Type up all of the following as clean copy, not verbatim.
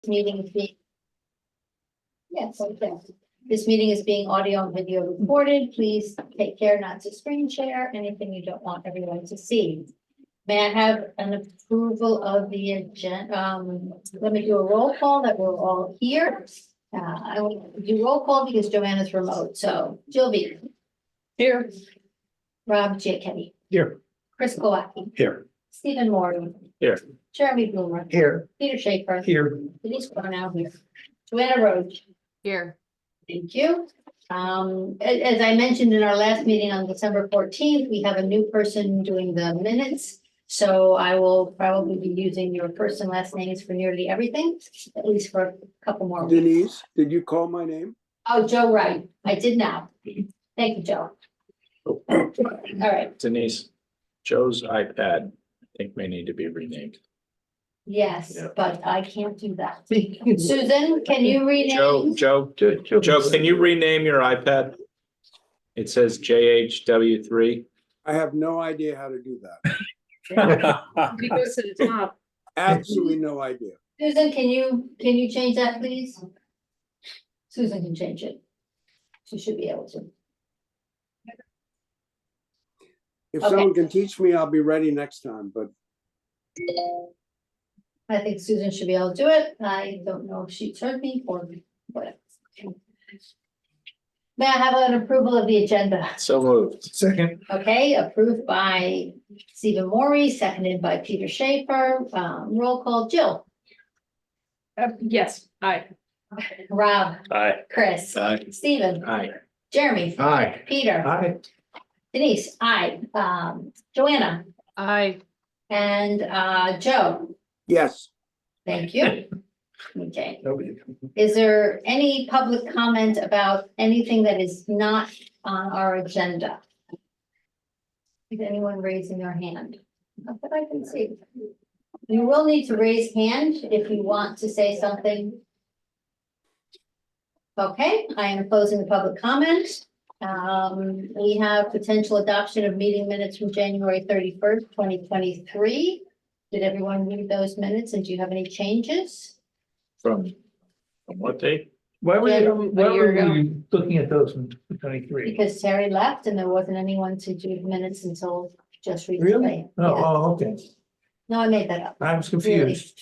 meeting is being. Yes, okay. This meeting is being audio and video recorded. Please take care not to screen share anything you don't want everyone to see. May I have an approval of the agenda? Let me do a roll call that we're all here. I will do roll call because Joanna's remote. So Jill B. Here. Rob Giachetti. Here. Chris Kowacki. Here. Stephen Moore. Here. Jeremy Blumer. Here. Peter Schaefer. Here. Denise Cornell here. Joanna Roach. Here. Thank you. As I mentioned in our last meeting on December 14th, we have a new person doing the minutes. So I will probably be using your first and last names for nearly everything, at least for a couple more weeks. Denise, did you call my name? Oh, Joe Wright, I did now. Thank you, Joe. All right, Denise, Joe's iPad, I think may need to be renamed. yes, Yeah. but I can't do that. Susan, can you rename? Joe, can you rename your iPad? It says JHW3. I have no idea how to do that. He goes to the top. Absolutely no idea. Susan, can you change that, please? Susan can change it. She should be able to. If Okay. someone can teach me, I'll be ready next time, but I think Susan should be able to do it. I don't know if she's heard me or what. May I have an approval of the agenda? So moved. Second. Okay, approved by Stephen Morey, seconded by Peter Schaefer. Roll call, Jill, Yes, aye. Rob, Aye. Chris, Aye. Stephen, Aye. Jeremy, Aye. Peter, Aye. Denise, I, Joanna, Aye. and Joe. yes, Thank you. Okay. Nobody. Is there any public comment about anything that is not on our agenda? Is anyone raising their hand? Not that I can see. You will need to raise hand if you want to say something. Okay, I am closing the public comment. We have potential adoption of meeting minutes from January 31st, 2023. Did everyone read those minutes and do you have any changes? From what date? Why were Yeah, you, why a year were ago. we looking at those in 23? Because Terry left and there wasn't anyone to do the minutes until just recently. Really? Yeah. Oh, okay. No, I made that up. I was confused.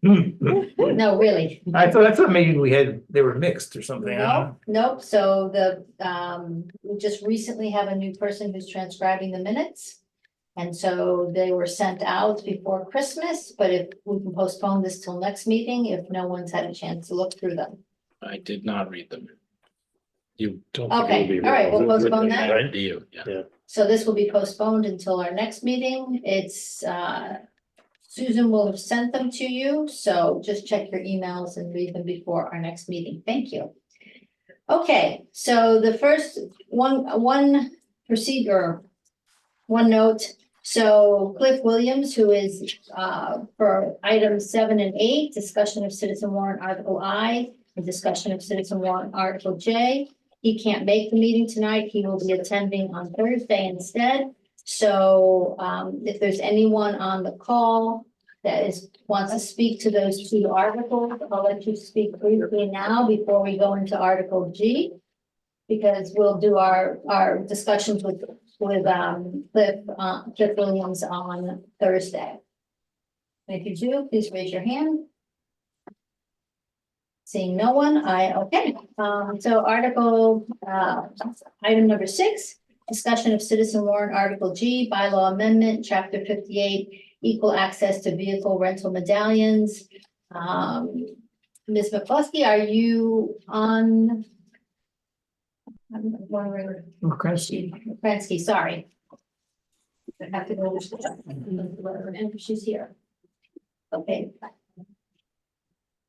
No, really. I thought maybe they were mixed or something. I don't know. Nope. So we just recently have a new person who's transcribing the minutes. And so they were sent out before Christmas, but if we can postpone this till next meeting, if no one's had a chance to look through them. I did not read them. You don't. Okay, all right, we'll postpone that. Right, do you? Yeah. So this will be postponed until our next meeting. It's Susan will have sent them to you, so just check your emails and read them before our next meeting. Thank you. Okay, so the first one procedure, one note. So Cliff Williams, who is for items 7 and 8, discussion of citizen warrant article I, and discussion of citizen warrant article J. He can't make the meeting tonight. He will be attending on Thursday instead. So if there's anyone on the call that wants to speak to those two articles, I'll let you speak briefly now before we go into Article G. Because we'll do our discussions with Cliff Williams on Thursday. If you do, please raise your hand. Seeing no one, okay. So item number 6, discussion of citizen warrant article G, bylaw amendment, chapter 58, equal access to vehicle rental medallions. Ms. McCluskey, are you on? I'm wondering. Kransky, sorry. I have to go. And she's here. Okay.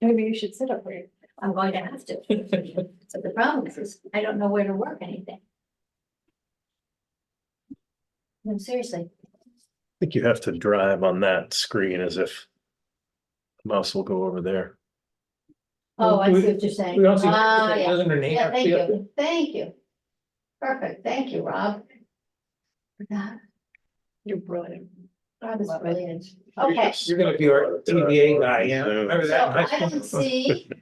Maybe you should sit up here. I'm going to have to. So the problem is I don't know where to work anything. No, seriously. Think you have to drive on that screen as if the mouse will go over there. Oh, I see what you're saying. We don't see, Ah, yeah. doesn't her name Yeah, have to thank be up there? you. Thank you. Perfect. Thank you, Rob. You're brilliant. That was brilliant. Okay, You're gonna be our TVA guy, yeah. Remember so that? in high I school? don't see. Put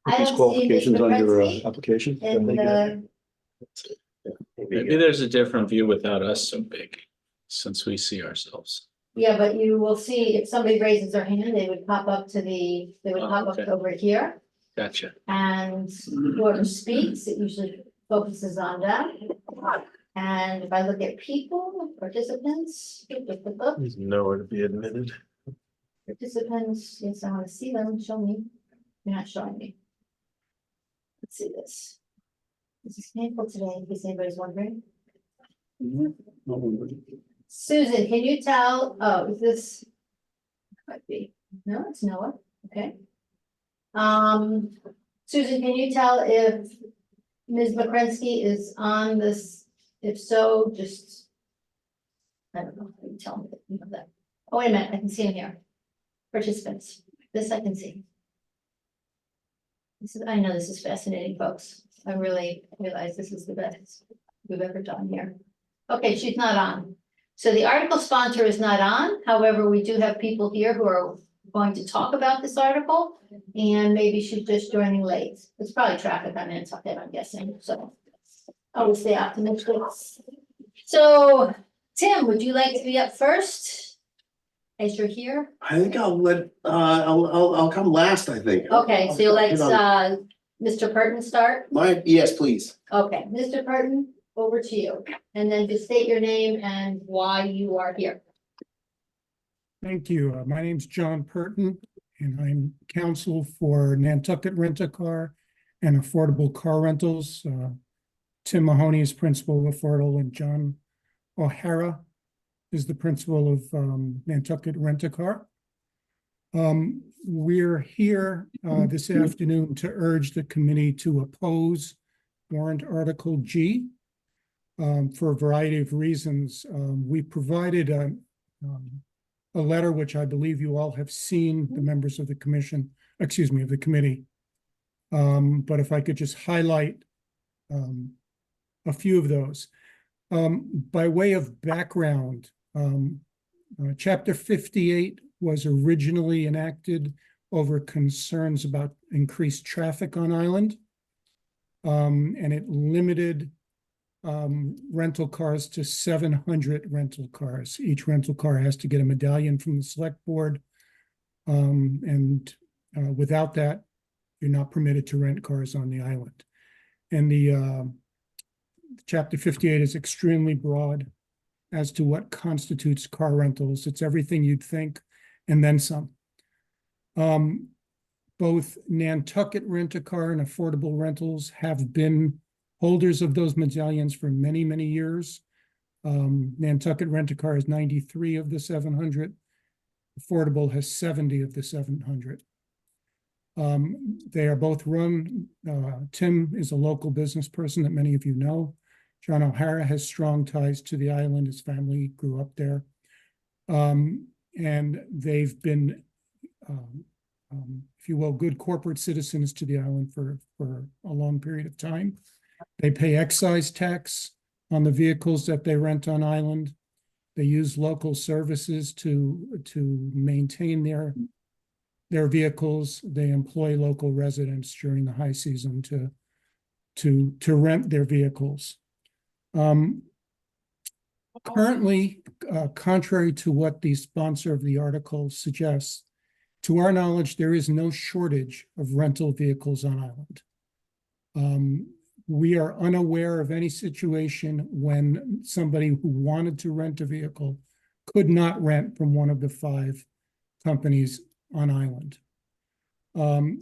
I these don't see qualifications Mr. on your Pritzky application. in the, Maybe there's a different view without us so big, since we see ourselves. yeah, but you will see if somebody raises their hand, they would pop up to the, they would Oh, pop up okay. over here. Gotcha. And whoever speaks, it usually focuses on them. And if I look at people, participants, There's nowhere to be admitted. participants, yes, I want to see them, show me. You're not showing me. Let's see this. This is painful today, in case anybody's wondering. Susan, can you tell, oh, is this? Might be, no, it's Noah, okay. Susan, can you tell if Ms. McCrensky is on this? If so, just. I don't know, you tell me that you know that. Oh, wait a minute, I can see him here. Participants, this I can see. This is, I know this is fascinating, folks. I really realize this is the best we've ever done here. Okay, she's not on. So the article sponsor is not on. However, we do have people here who are going to talk about this article. And maybe she's just joining late. It's probably traffic on Nantucket, I'm guessing, so. I will stay optimistic. So, Tim, would you like to be up first? As you're here? I think I'll come last, I think. Okay, so you'll let, You know, Mr. Purton start? yes, please. Okay, Mr. Purton, over to you. And then just state your name and why you are here. Thank you. My name's John Purton, and I'm counsel for Nantucket Rent-A-Car and Affordable Car Rentals. Tim Mahoney is principal of Affordable, and John O'Hara is the principal of Nantucket Rent-A-Car. We're here this afternoon to urge the committee to oppose warrant Article G for a variety of reasons. We provided a letter, which I believe you all have seen, the members of the commission, excuse me, of the committee. But if I could just highlight a few of those. By way of background, Chapter 58 was originally enacted over concerns about increased traffic on island. And it limited rental cars to 700 rental cars. Each rental car has to get a medallion from the select board. Without that, you're not permitted to rent cars on the island. And the Chapter 58 is extremely broad as to what constitutes car rentals. It's everything you'd think and then some. Both Nantucket Rent-A-Car and Affordable Rentals have been holders of those medallions for many, many years. Nantucket Rent-A-Car has 93 of the 700. Affordable has 70 of the 700. They are both run, Tim is a local business person that many of you know. John O'Hara has strong ties to the island. His family grew up there. And they've been, if you will, good corporate citizens to the island for a long period of time. They pay excise tax on the vehicles that they rent on island. They use local services to maintain their vehicles. They employ local residents during the high season to rent their vehicles. Currently, contrary to what the sponsor of the article suggests, to our knowledge, there is no shortage of rental vehicles on island. We are unaware of any situation when somebody who wanted to rent a vehicle could not rent from one of the 5 companies on island.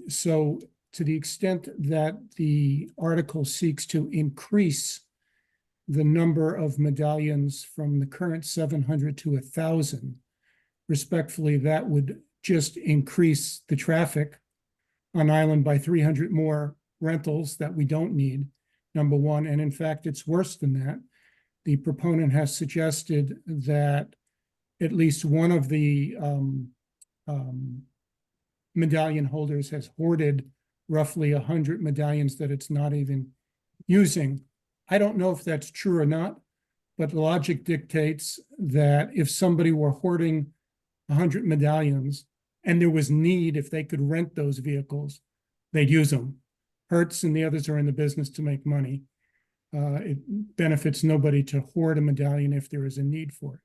So to the extent that the article seeks to increase the number of medallions from the current 700 to 1,000, respectfully, that would just increase the traffic on island by 300 more rentals that we don't need, number one. And in fact, it's worse than that. The proponent has suggested that at least one of the medallion holders has hoarded roughly 100 medallions that it's not even using. I don't know if that's true or not, but logic dictates that if somebody were hoarding 100 medallions and there was need, if they could rent those vehicles, they'd use them. Hertz and the others are in the business to make money. It benefits nobody to hoard a medallion if there is a need for it.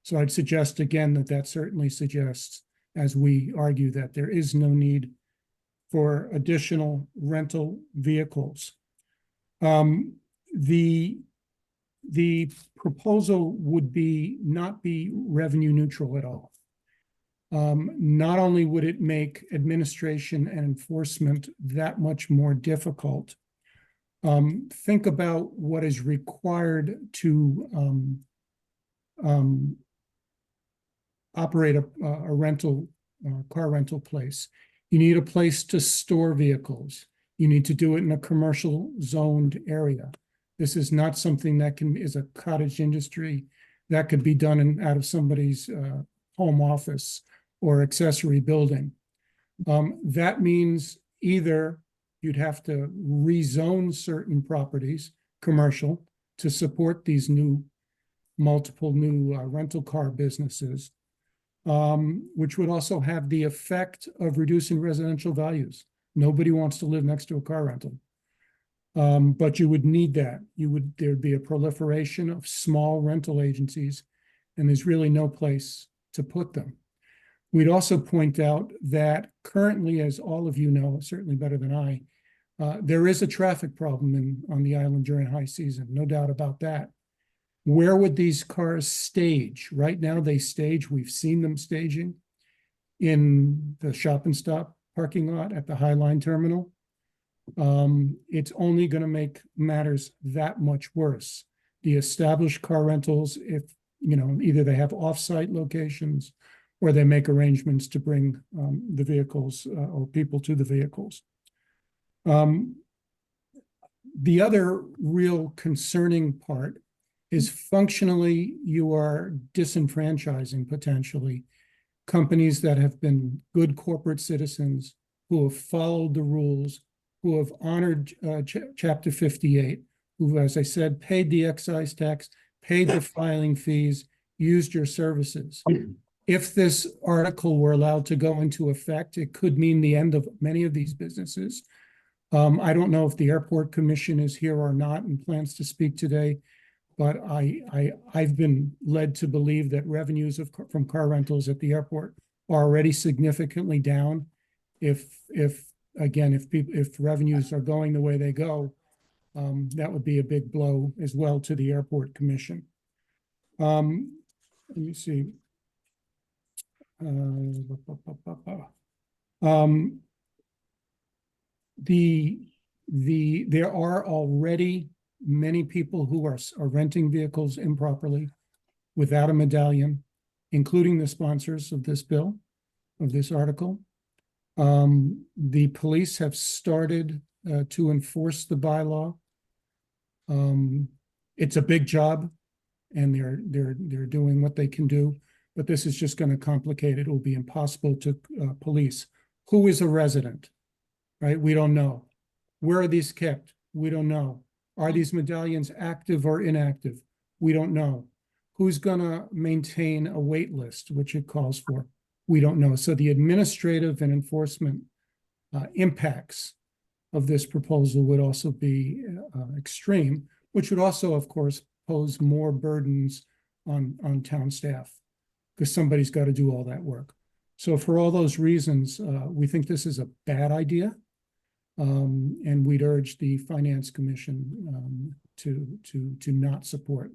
So I'd suggest again that certainly suggests, as we argue, that there is no need for additional rental vehicles. The proposal would not be revenue neutral at all. Not only would it make administration and enforcement that much more difficult, think about what is required to operate a car rental place. You need a place to store vehicles. You need to do it in a commercial zoned area. This is not something that is a cottage industry that could be done out of somebody's home office or accessory building. That means either you'd have to rezone certain properties, commercial, to support these multiple new rental car businesses, which would also have the effect of reducing residential values. Nobody wants to live next to a car rental. But you would need that. There'd be a proliferation of small rental agencies, and there's really no place to put them. We'd also point out that currently, as all of you know, certainly better than I, there is a traffic problem on the island during high season, no doubt about that. Where would these cars stage? Right now they stage, we've seen them staging in the Shop and Stop parking lot at the Highline Terminal. It's only going to make matters that much worse. The established car rentals, if either they have off-site locations or they make arrangements to bring the vehicles or people to the vehicles. The other real concerning part is functionally you are disenfranchising potentially companies that have been good corporate citizens who have followed the rules, who have honored Chapter 58, who, as I said, paid the excise tax, paid the filing fees, used your services. If this article were allowed to go into effect, it could mean the end of many of these businesses. I don't know if the Airport Commission is here or not and plans to speak today, but I've been led to believe that revenues from car rentals at the airport are already significantly down. If revenues are going the way they go, that would be a big blow as well to the Airport Commission. Let me see. There are already many people who are renting vehicles improperly without a medallion, including the sponsors of this bill, of this article. The police have started to enforce the bylaw. It's a big job, and they're doing what they can do, but this is just going to complicate it. It will be impossible to police. Who is a resident, right? We don't know. Where are these kept? We don't know. Are these medallions active or inactive? We don't know. Who's going to maintain a wait list, which it calls for? We don't know. So the administrative and enforcement impacts of this proposal would also be extreme, which would also, of course, pose more burdens on town staff because somebody's got to do all that work. So for all those reasons, we think this is a bad idea. And we'd urge the Finance Commission to not support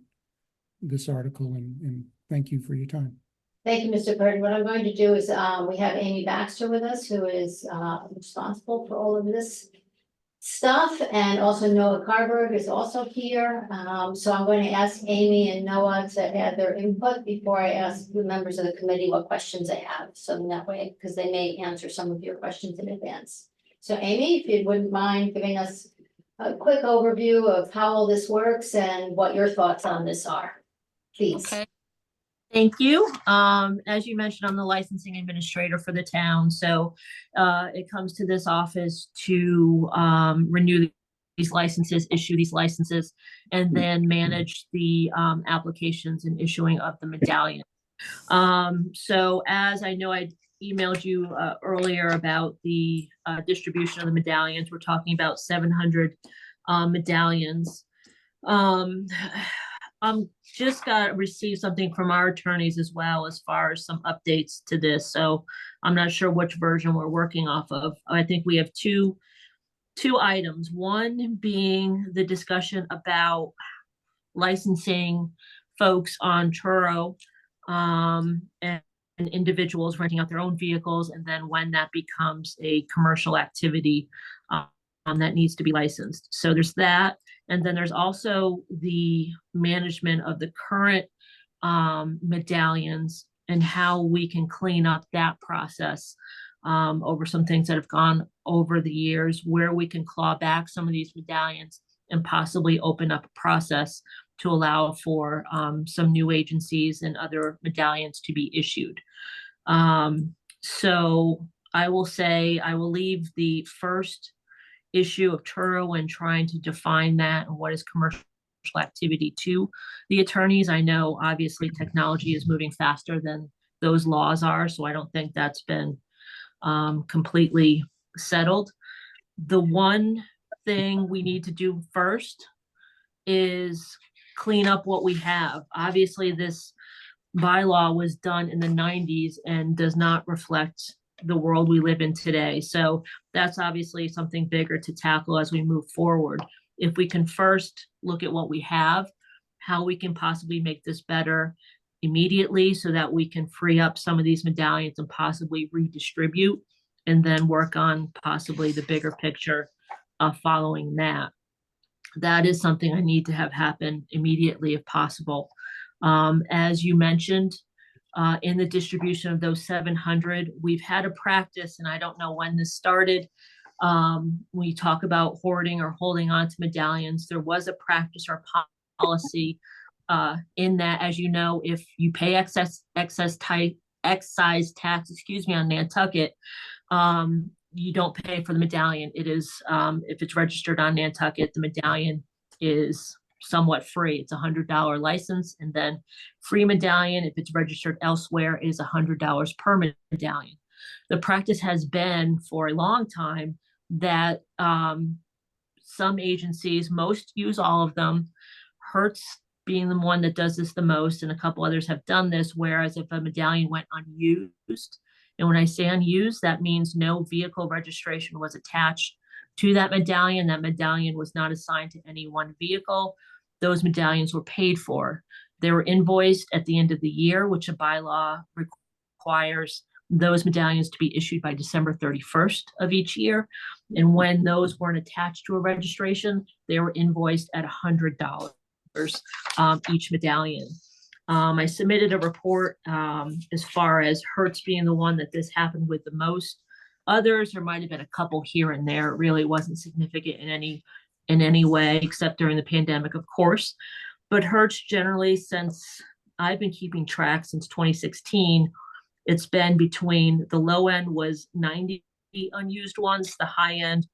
this article, and thank you for your time. Thank you, Mr. Purdy. What I'm going to do is, we have Amy Baxter with us, who is responsible for all of this stuff, and also Noah Carberg is also here. So I'm going to ask Amy and Noah to add their input before I ask the members of the committee what questions they have. So in that way, because they may answer some of your questions in advance. So Amy, if you wouldn't mind giving us a quick overview of how all this works and what your thoughts on this are, please. Okay. Thank you. As you mentioned, I'm the licensing administrator for the town. So it comes to this office to renew these licenses, issue these licenses, and then manage the applications and issuing of the medallion. So as I know, I emailed you earlier about the distribution of the medallions. We're talking about 700 medallions. I'm just received something from our attorneys as well as far as some updates to this. So I'm not sure which version we're working off of. I think we have two items. One being the discussion about licensing folks on Turo, and individuals renting out their own vehicles, and then when that becomes a commercial activity that needs to be licensed. So there's that. And then there's also the management of the current medallions and how we can clean up that process over some things that have gone over the years, where we can claw back some of these medallions and possibly open up a process to allow for some new agencies and other medallions to be issued. So I will say I will leave the first issue of Turo and trying to define that and what is commercial activity to the attorneys. I know obviously technology is moving faster than those laws are, so I don't think that's been completely settled. The one thing we need to do first is clean up what we have. Obviously, this bylaw was done in the 90s and does not reflect the world we live in today. So that's obviously something bigger to tackle as we move forward. If we can first look at what we have, how we can possibly make this better immediately so that we can free up some of these medallions and possibly redistribute, and then work on possibly the bigger picture following that. That is something I need to have happen immediately if possible. As you mentioned, in the distribution of those 700, we've had a practice, and I don't know when this started. We talk about hoarding or holding on to medallions. There was a practice or policy in that, as you know, if you pay excise tax, on Nantucket, you don't pay for the medallion. It is, if it's registered on Nantucket, the medallion is somewhat free. It's $100 license, and then free medallion if it's registered elsewhere is $100 per medallion. The practice has been for a long time that some agencies, most use all of them, Hertz being the one that does this the most, and a couple others have done this, whereas if a medallion went unused, and when I say unused, that means no vehicle registration was attached to that medallion was not assigned to any one vehicle, those medallions were paid for. They were invoiced at the end of the year, which a bylaw requires those medallions to be issued by December 31st of each year. And when those weren't attached to a registration, they were invoiced at $100 each medallion. I submitted a report as far as Hertz being the one that this happened with the most. Others, there might have been a couple here and there. It really wasn't significant in any way, except during the pandemic, of course. But Hertz generally, since I've been keeping track since 2016, it's been between, the low end was 90 unused ones. The high end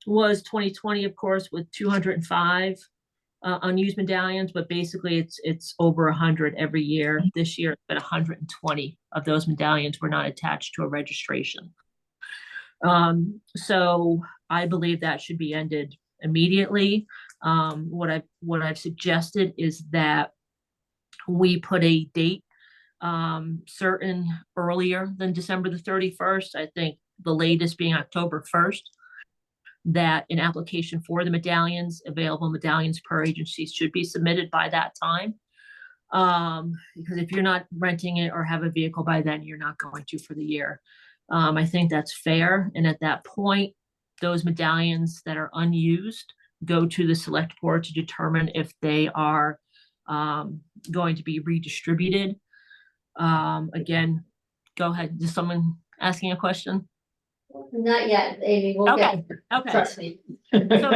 was 2020, of course, with 205 unused medallions, but basically it's over 100 every year. This year, it's been 120 of those medallions were not attached to a registration. So I believe that should be ended immediately. What I've suggested is that we put a date certain earlier than December the 31st. I think the latest being October 1st, that an application for the medallions, available medallions per agency, should be submitted by that time. Because if you're not renting it or have a vehicle by then, you're not going to for the year. I think that's fair. And at that point, those medallions that are unused go to the select board to determine if they are going to be redistributed. Again, go ahead. Is someone asking a question? Not yet, Amy, we'll get, Okay. trust me. So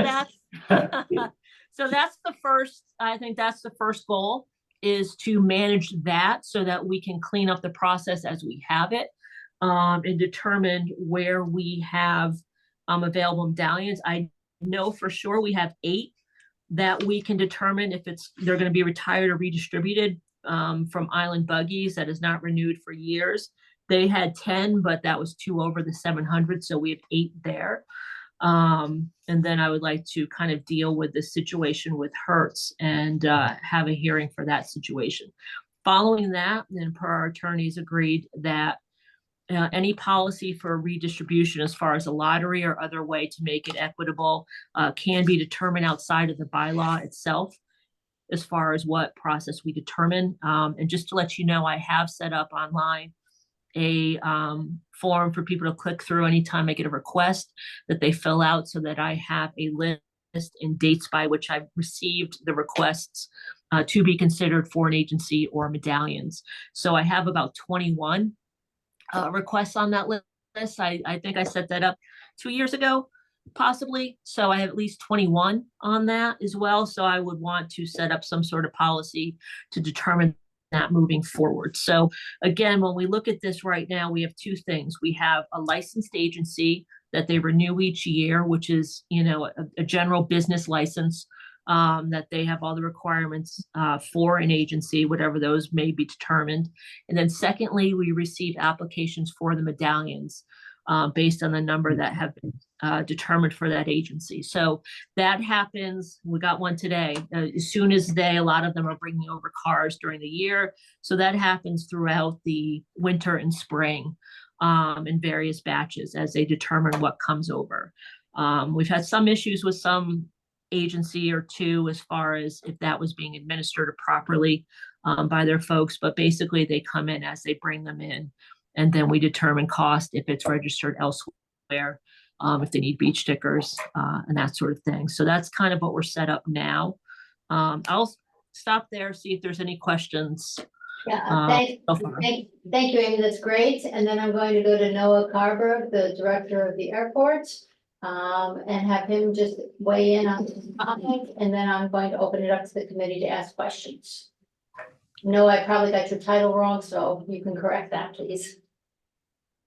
that's the first, I think that's the first goal, is to manage that so that we can clean up the process as we have it, and determine where we have available medallions. I know for sure we have 8 that we can determine if they're going to be retired or redistributed from Island Buggies that is not renewed for years. They had 10, but that was 2 over the 700, so we have 8 there. And then I would like to kind of deal with the situation with Hertz and have a hearing for that situation. Following that, then per our attorneys agreed that any policy for redistribution as far as a lottery or other way to make it equitable can be determined outside of the bylaw itself as far as what process we determine. And just to let you know, I have set up online a form for people to click through anytime I get a request that they fill out so that I have a list and dates by which I've received the requests to be considered for an agency or medallions. So I have about 21 requests on that list. I think I set that up 2 years ago, possibly. So I have at least 21 on that as well. So I would want to set up some sort of policy to determine that moving forward. So again, when we look at this right now, we have 2 things. We have a licensed agency that they renew each year, which is, you know, a general business license that they have all the requirements for an agency, whatever those may be determined. And then secondly, we receive applications for the medallions based on the number that have been determined for that agency. So that happens. We got one today. As soon as a lot of them are bringing over cars during the year. So that happens throughout the winter and spring in various batches as they determine what comes over. We've had some issues with some agency or 2 as far as if that was being administered properly by their folks, but basically they come in as they bring them in, and then we determine cost if it's registered elsewhere, if they need beach stickers and that sort of thing. So that's kind of what we're set up now. I'll stop there, see if there's any questions. Yeah, thank you, Amy, that's great. And then I'm going to go to Noah Carberg, the director of the airport, and have him just weigh in on this topic, and then I'm going to open it up to the committee to ask questions. Noah, I probably got your title wrong, so you can correct that, please.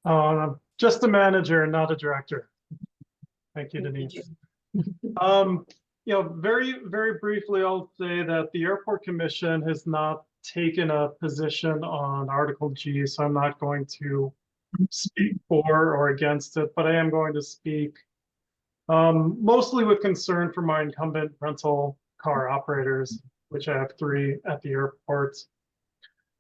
I'm just a manager, not a director. Thank you, Denise. Very, very briefly, I'll say that the Airport Commission has not taken a position on Article G, so I'm not going to speak for or against it, but I am going to speak mostly with concern for my incumbent rental car operators, which I have 3 at the airport.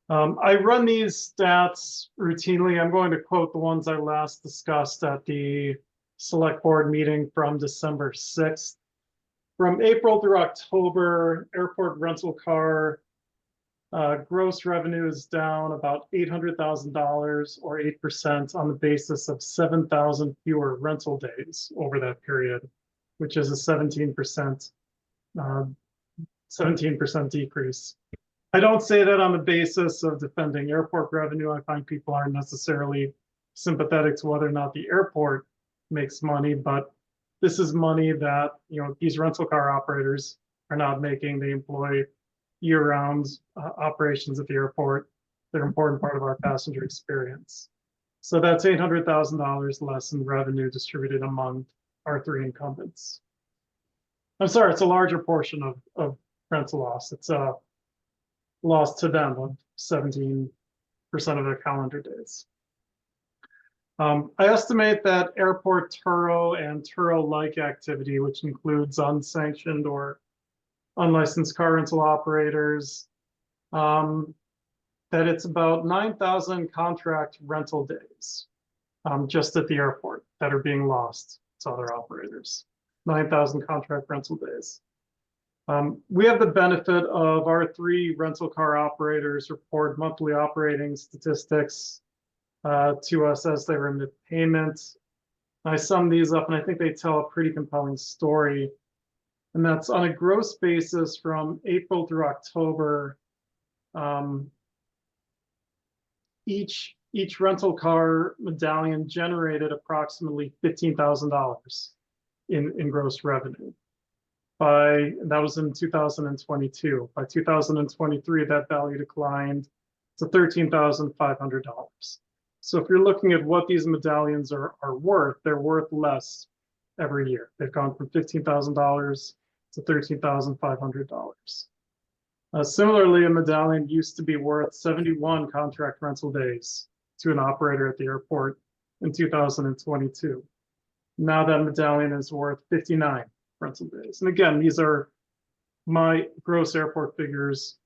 I run these stats routinely. I'm going to quote the ones I last discussed at the select board meeting from December 6th. From April through October, airport rental car gross revenue is down about $800,000 or 8% on the basis of 7,000 fewer rental days over that period, which is a 17% decrease. I don't say that on the basis of defending airport revenue. I find people aren't necessarily sympathetic to whether or not the airport makes money, but this is money that, these rental car operators are not making. They employ year-round operations at the airport. They're an important part of our passenger experience. So that's $800,000 less in revenue distributed among our 3 incumbents. I'm sorry, it's a larger portion of rental loss. It's a loss to them of 17% of their calendar days. I estimate that airport Turo and Turo-like activity, which includes unsanctioned or unlicensed car rental operators, that it's about 9,000 contract rental days just at the airport that are being lost to other operators. 9,000 contract rental days. We have the benefit of our 3 rental car operators report monthly operating statistics to us as they remit payments. I sum these up and I think they tell a pretty compelling story. And that's on a gross basis from April through October. Each rental car medallion generated approximately $15,000 in gross revenue. That was in 2022. By 2023, that value declined to $13,500. So if you're looking at what these medallions are worth, they're worth less every year. They've gone from $15,000 to $13,500. Similarly, a medallion used to be worth 71 contract rental days to an operator at the airport in 2022. Now that medallion is worth 59 rental days. And again, these are my gross airport figures,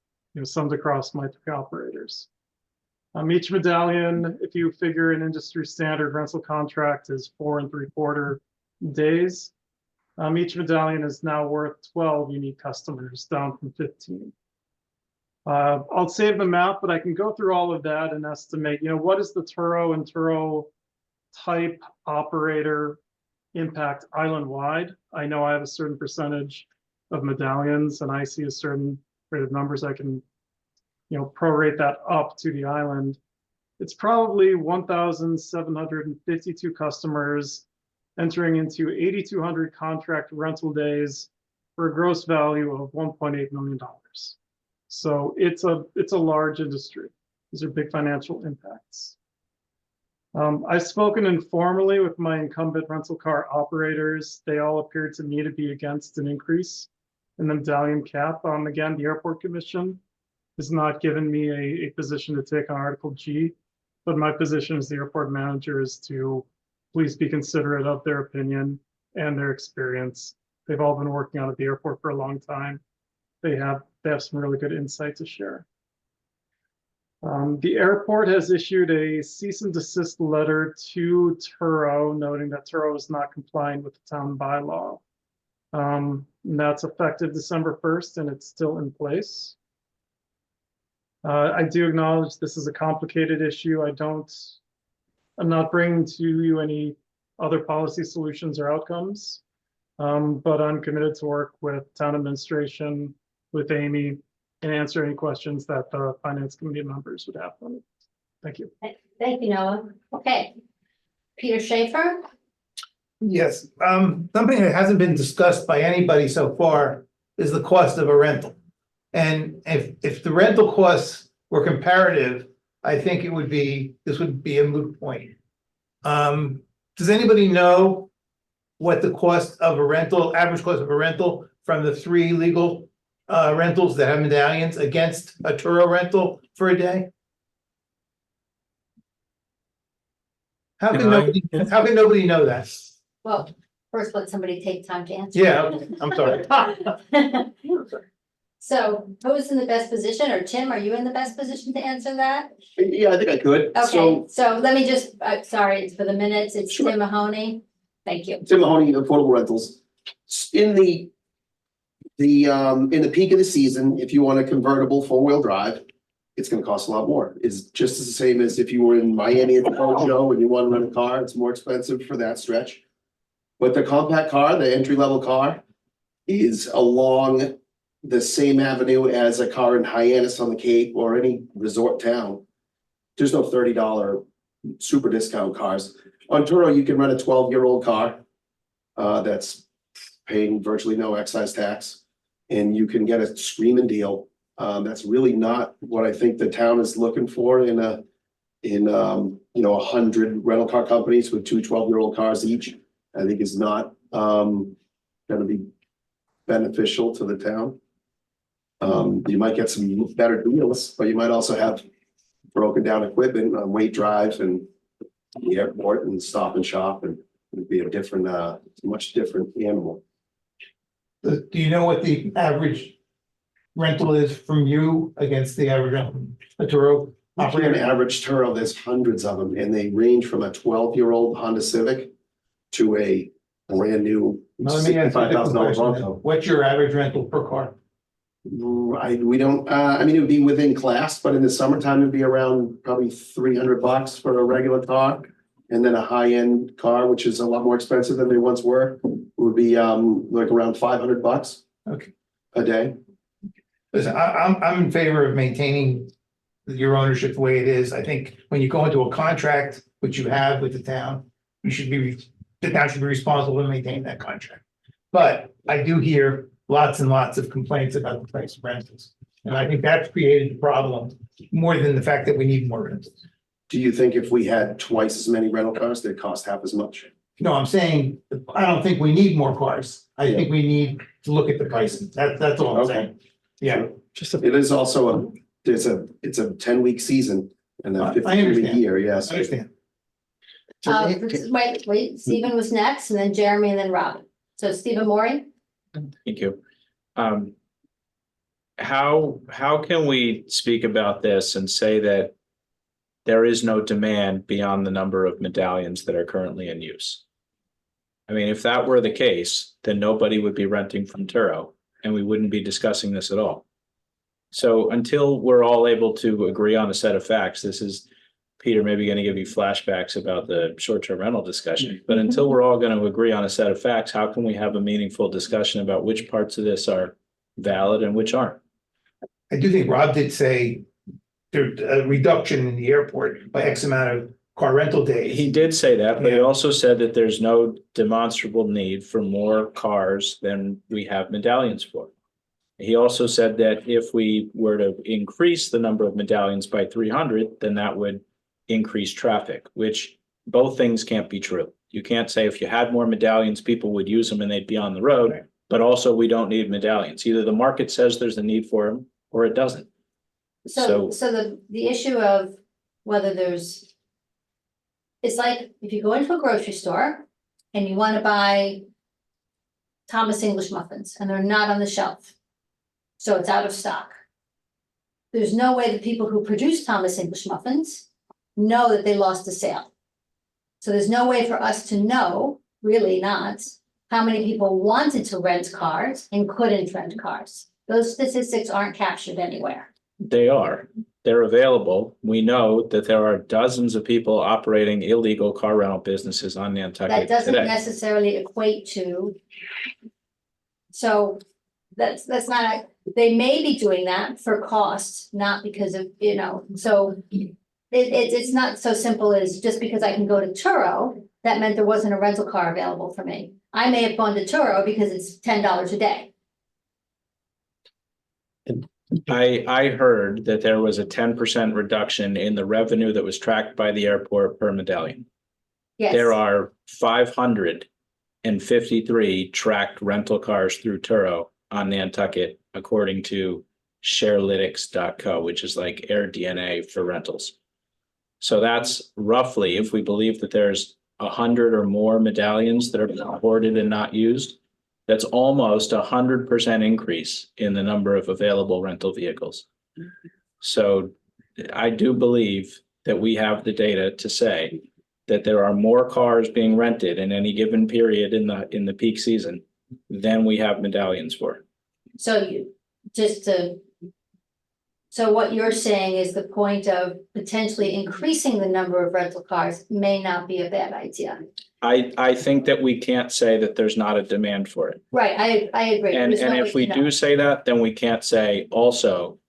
summed across my 3 operators. Each medallion, if you figure an industry standard rental contract is 4 3/4 days, each medallion is now worth 12 unique customers, down from 15. I'll save the map, but I can go through all of that and estimate, what is the Turo and Turo type operator impact island-wide. I know I have a certain percentage of medallions and I see a certain rate of numbers. I can, prorate that up to the island. It's probably 1,752 customers entering into 8,200 contract rental days for a gross value of $1.8 million. So it's a large industry. These are big financial impacts. I've spoken informally with my incumbent rental car operators. They all appear to me to be against an increase in the medallion cap. Again, the Airport Commission has not given me a position to take on Article G, but my position as the airport manager is to please be considerate of their opinion and their experience. They've all been working out at the airport for a long time. They have some really good insight to share. The airport has issued a cease and desist letter to Turo, noting that Turo is not complying with the town bylaw. And that's effective December 1st, and it's still in place. I do acknowledge this is a complicated issue. I'm not bringing to you any other policy solutions or outcomes, but I'm committed to work with town administration, with Amy, and answer any questions that the finance committee members would have for me. Thank you. Thank you, Noah. Okay. Peter Schaefer? Yes, something that hasn't been discussed by anybody so far is the cost of a rental. And if the rental costs were comparative, I think this would be a moot point. Does anybody know what the cost of a rental, average cost of a rental from the 3 legal rentals that have medallions against a Turo rental for a day? How can nobody know that? Well, first let somebody take time to answer. Yeah, I'm sorry. So who's in the best position, or Tim, are you in the best position to answer that? Yeah, I think I could. Okay, so let me just, sorry, it's for the minutes, it's Sure. Tim Mahoney. Thank you. Tim Mahoney, Affordable Rentals. In the peak of the season, if you want a convertible 4-wheel drive, it's gonna cost a lot more. It's just the same as if you were in Miami at the boat show and you want to rent a car, it's more expensive for that stretch. But the compact car, the entry-level car, is along the same avenue as a car in Hyannis on the Cape or any resort town. There's no $30 super discount cars. On Turo, you can rent a 12-year-old car that's paying virtually no excise tax, and you can get a screaming deal. That's really not what I think the town is looking for in 100 rental car companies with 2 12-year-old cars each. I think is not going to be beneficial to the town. You might get some better deals, but you might also have broken down equipment on Wait Drive and the airport and Stop and Shop, and it'd be a different, much different animal. Do you know what the average rental is from you against the average rental, a Turo An operator? average Turo, there's hundreds of them, and they range from a 12-year-old Honda Civic to a brand new Now, let me ask you a different $65,000 question then. Bronco. What's your average rental per car? We don't, I mean, it would be within class, but in the summertime, it'd be around probably $300 for a regular car. And then a high-end car, which is a lot more expensive than they once were, would be like around $500 Okay. a day. Listen, I'm in favor of maintaining your ownership the way it is. I think when you go into a contract, which you have with the town, the town should be responsible to maintain that contract. But I do hear lots and lots of complaints about the price of rentals. And I think that's created the problem more than the fact that we need more rentals. Do you think if we had twice as many rental cars, they'd cost half as much? No, I'm saying, I don't think we need more cars. I think we need to look at the pricing. That's all I'm Okay. saying. Yeah, Just a It is also it's a 10-week season and I a 15-week understand. year, I yes. understand. Wait, Stephen was next, and then Jeremy, and then Robin. So Stephen Maury? Thank you. How can we speak about this and say that there is no demand beyond the number of medallions that are currently in use? I mean, if that were the case, then nobody would be renting from Turo and we wouldn't be discussing this at all. So until we're all able to agree on a set of facts, this is Peter maybe going to give you flashbacks about the short-term rental discussion, but until we're all going to agree on a set of facts, how can we have a meaningful discussion about which parts of this are valid and which aren't? I do think Rob did say there's a reduction in the airport by X amount of car rental days. He did say that, but he Yeah. also said that there's no demonstrable need for more cars than we have medallions for. He also said that if we were to increase the number of medallions by 300, then that would increase traffic, which both things can't be true. You can't say if you had more medallions, people would use them and they'd be on the road, Right. but also we don't need medallions. Either the market says there's a need for them or it doesn't. So the issue of whether there's. It's like if you go into a grocery store and you want to buy Thomas English muffins and they're not on the shelf. So it's out of stock. There's no way the people who produce Thomas English muffins know that they lost a sale. So there's no way for us to know, really not, how many people wanted to rent cars and couldn't rent cars. Those statistics aren't captured anywhere. They are. They're available. We know that there are dozens of people operating illegal car rental businesses on That Nantucket doesn't today. necessarily equate to. So that's not, they may be doing that for cost, not because of, so. It's not so simple as just because I can go to Turo, that meant there wasn't a rental car available for me. I may have gone to Turo because it's $10 a day. I heard that there was a 10% reduction in the revenue that was tracked by the airport per medallion. Yes. There are 553 tracked rental cars through Turo on Nantucket, according to Sharelytics.co, which is like AirDNA for rentals. So that's roughly, if we believe that there's 100 or more medallions that are hoarded and not used, that's almost 100% increase in the number of available rental vehicles. So I do believe that we have the data to say that there are more cars being rented in any given period in the peak season than we have medallions for. So so what you're saying is the point of potentially increasing the number of rental cars may not be a bad idea. I think that we can't say that there's not a demand for it. Right, I agree. And There's no way if we to know. do say that, then we can't say also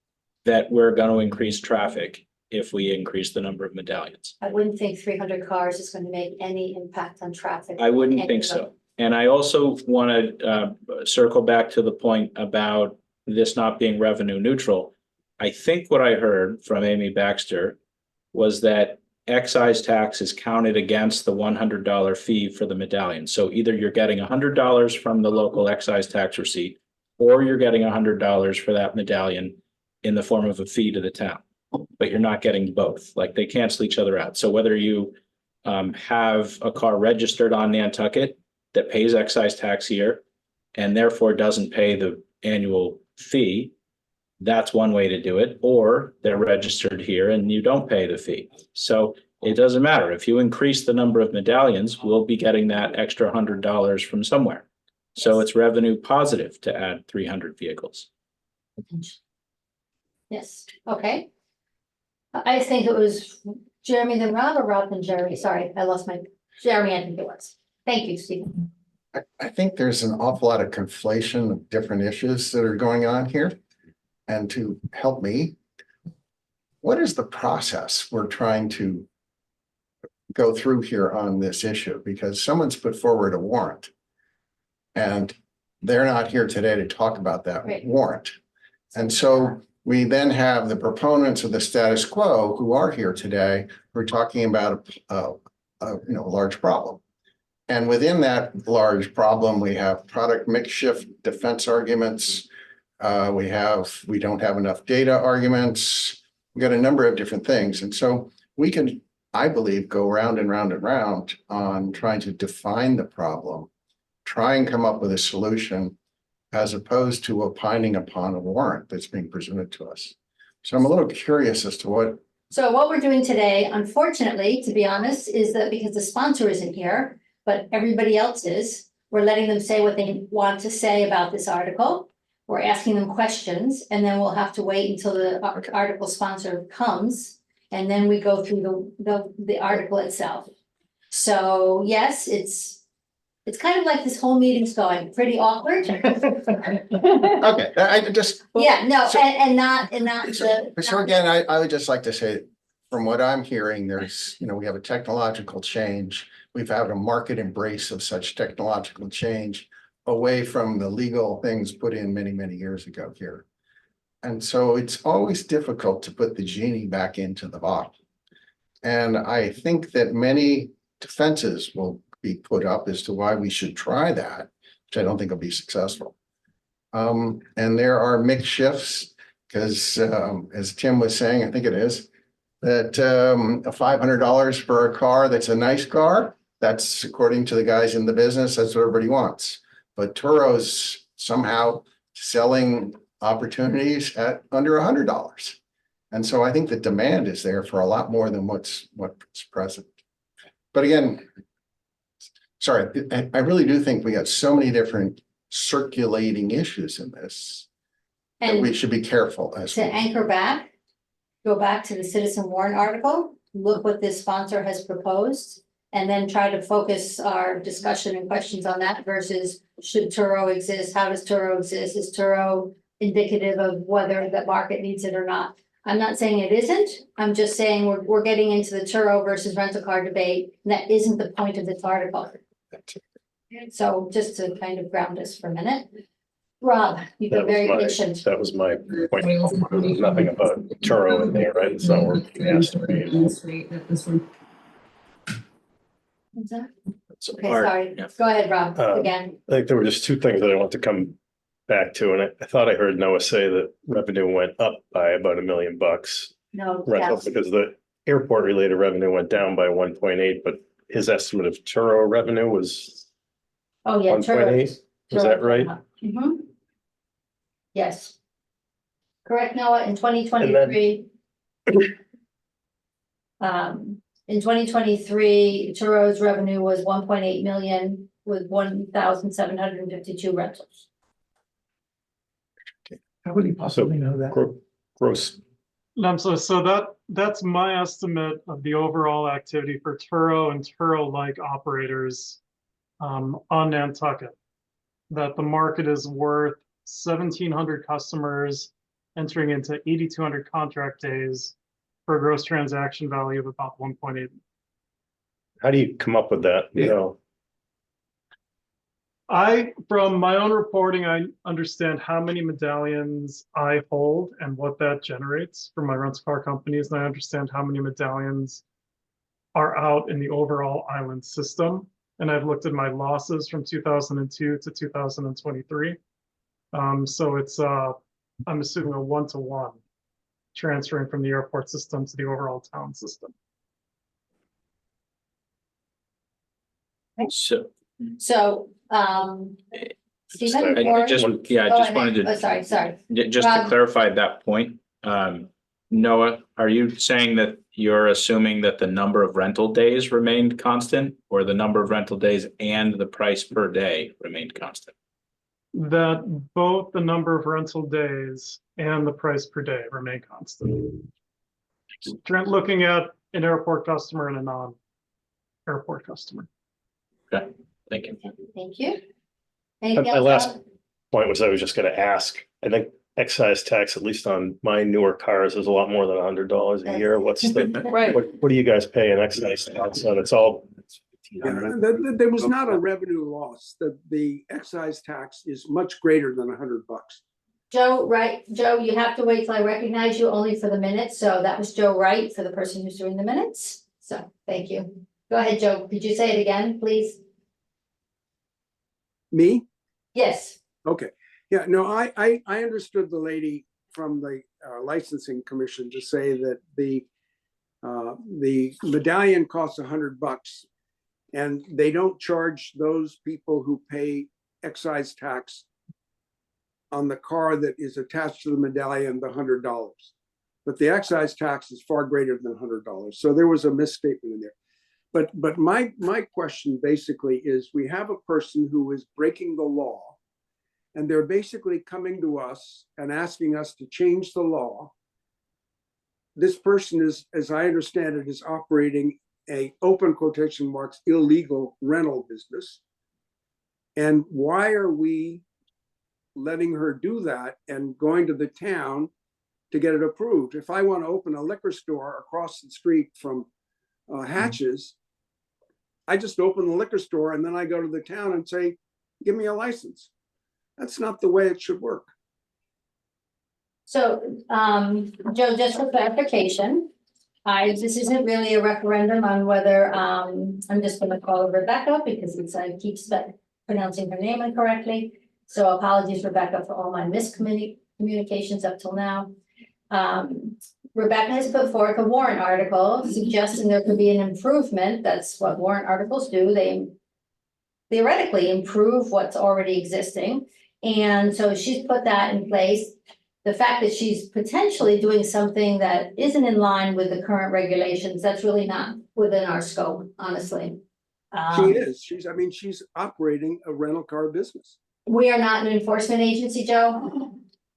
that we're going to increase traffic if we increase the number of medallions. I wouldn't think 300 cars is going to make any impact on traffic. I wouldn't think so. And I also want to circle back to the point about this not being revenue neutral. I think what I heard from Amy Baxter was that excise tax is counted against the $100 fee for the medallion. So either you're getting $100 from the local excise tax receipt, or you're getting $100 for that medallion in the form of a fee to the town. But you're not getting both, like they cancel each other out. So whether you have a car registered on Nantucket that pays excise tax here and therefore doesn't pay the annual fee, that's one way to do it, or they're registered here and you don't pay the fee. So it doesn't matter. If you increase the number of medallions, we'll be getting that extra $100 from somewhere. So it's revenue positive to add 300 vehicles. Yes, okay. I think it was Jeremy then Rob, or Rob then Jeremy. Sorry, I lost my, Jeremy, I think it was. Thank you, Stephen. I think there's an awful lot of conflation of different issues that are going on here. And to help me, what is the process we're trying to go through here on this issue? Because someone's put forward a warrant. And they're not here today to talk about that Right. warrant. And so we then have the proponents of the status quo who are here today, who are talking about a large problem. And within that large problem, we have product mix shift defense arguments. We don't have enough data arguments. We got a number of different things. And so we can, I believe, go round and round and round on trying to define the problem, try and come up with a solution, as opposed to opining upon a warrant that's being presented to us. So I'm a little curious as to what. So what we're doing today, unfortunately, to be honest, is that because the sponsor isn't here, but everybody else is, we're letting them say what they want to say about this article. We're asking them questions, and then we'll have to wait until the article sponsor comes, and then we go through the article itself. So yes, it's kind of like this whole meeting's going pretty awkward. Okay, I just. Yeah, no, So- and not So the. again, I would just like to say, from what I'm hearing, there's, we have a technological change. We've had a market embrace of such technological change away from the legal things put in many, many years ago here. And so it's always difficult to put the genie back into the bottle. And I think that many defenses will be put up as to why we should try that, which I don't think will be successful. And there are mixed shifts, because as Tim was saying, I think it is, that $500 for a car that's a nice car, that's according to the guys in the business, that's what everybody wants. But Turo's somehow selling opportunities at under $100. And so I think the demand is there for a lot more than what's present. But again, sorry, I really do think we got so many different circulating issues in this that we And should be careful as to anchor back, go back to the citizen warrant article, look what this sponsor has proposed. And then try to focus our discussion and questions on that versus should Turo exist? How does Turo exist? Is Turo indicative of whether the market needs it or not? I'm not saying it isn't. I'm just saying we're getting into the Turo versus rental car debate. And that isn't the point of this article. So just to kind of ground us for a minute. Rob, you've been very patient. That was my point. There's nothing about Turo in there, right? It's not where it has to be. What's that? It's Okay, art, sorry. yeah. Go ahead, Rob, again. I think there were just two things that I want to come back to, and I thought I heard Noah say that revenue went up by about $1 million. No, Rental, yes. because the airport related revenue went down by 1.8, but his estimate of Turo revenue was Oh, yeah. 1.8. Is that right? Mm-hmm. Yes. Correct, Noah, in 2023. In 2023, Turo's revenue was 1.8 million with 1,752 rentals. How would he possibly know that? Gross. So that's my estimate of the overall activity for Turo and Turo-like operators on Nantucket. That the market is worth 1,700 customers entering into 8,200 contract days for a gross transaction value of about 1.8. How do you come up with that? From my own reporting, I understand how many medallions I hold and what that generates for my rental car companies. And I understand how many medallions are out in the overall island system. And I've looked at my losses from 2002 to 2023. So it's, I'm assuming a 1-to-1 transferring from the airport system to the overall town system. So So, Stephen, I or? just, yeah, I Go just ahead. wanted Oh, to, sorry. just to Rob. clarify that point. Noah, are you saying that you're assuming that the number of rental days remained constant, or the number of rental days and the price per day remained constant? That both the number of rental days and the price per day remain constant. Looking at an airport customer and a non-airport customer. Okay, thank you. Thank you. Anything My else, last Rob? point was I was just going to ask. I think excise tax, at least on my newer cars, is a lot more than $100 a year. What's the Right. what do you guys pay in excise tax on? It's all. Yeah, there was not a revenue loss. The excise tax is much greater than $100. Joe, right, Joe, you have to wait till I recognize you only for the minutes, so that was Joe Wright for the person who's doing the minutes, so, thank you. Go ahead, Joe, could you say it again, please? Me? Yes, Okay, yeah, no, I understood the lady from the licensing commission to say that the medallion costs $100 and they don't charge those people who pay excise tax on the car that is attached to the medallion, the $100. But the excise tax is far greater than $100. So there was a misstatement in there. But my question basically is we have a person who is breaking the law and they're basically coming to us and asking us to change the law. This person is, as I understand it, is operating a open quotation marks illegal rental business. And why are we letting her do that and going to the town to get it approved? If I want to open a liquor store across the street from Hatches, I just open the liquor store and then I go to the town and say, give me a license. That's not the way it should work. so, Joe, just for clarification, this isn't really a referendum on whether, I'm just gonna call her Rebecca because I keep pronouncing her name incorrectly. So apologies, Rebecca, for all my miscommunications up till now. Rebecca has put forth a warrant article suggesting there could be an improvement. That's what warrant articles do. They theoretically improve what's already existing. And so she's put that in place. The fact that she's potentially doing something that isn't in line with the current regulations, that's really not within our scope, honestly. She is, she's operating a rental car business. We are not an enforcement agency, Joe.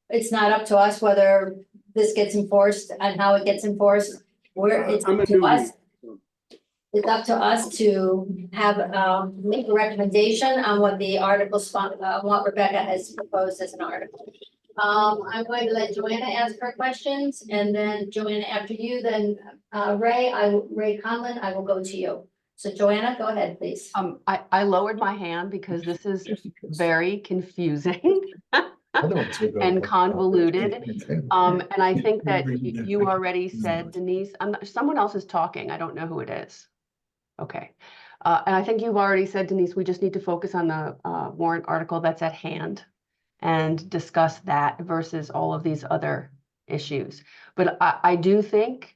It's not up to us whether this gets enforced and how it gets enforced. It's I'm a up to us. newbie. It's up to us to have, make a recommendation on what the article, what Rebecca has proposed as an article. I'm going to let Joanna ask her questions, and then Joanna, after you, then Ray Conlon, I will go to you. So Joanna, go ahead, please. I lowered my hand because this is very confusing and convoluted. And I think that you already said, Denise, someone else is talking. I don't know who it is. Okay. And I think you've already said, Denise, we just need to focus on the warrant article that's at hand and discuss that versus all of these other issues. But I do think,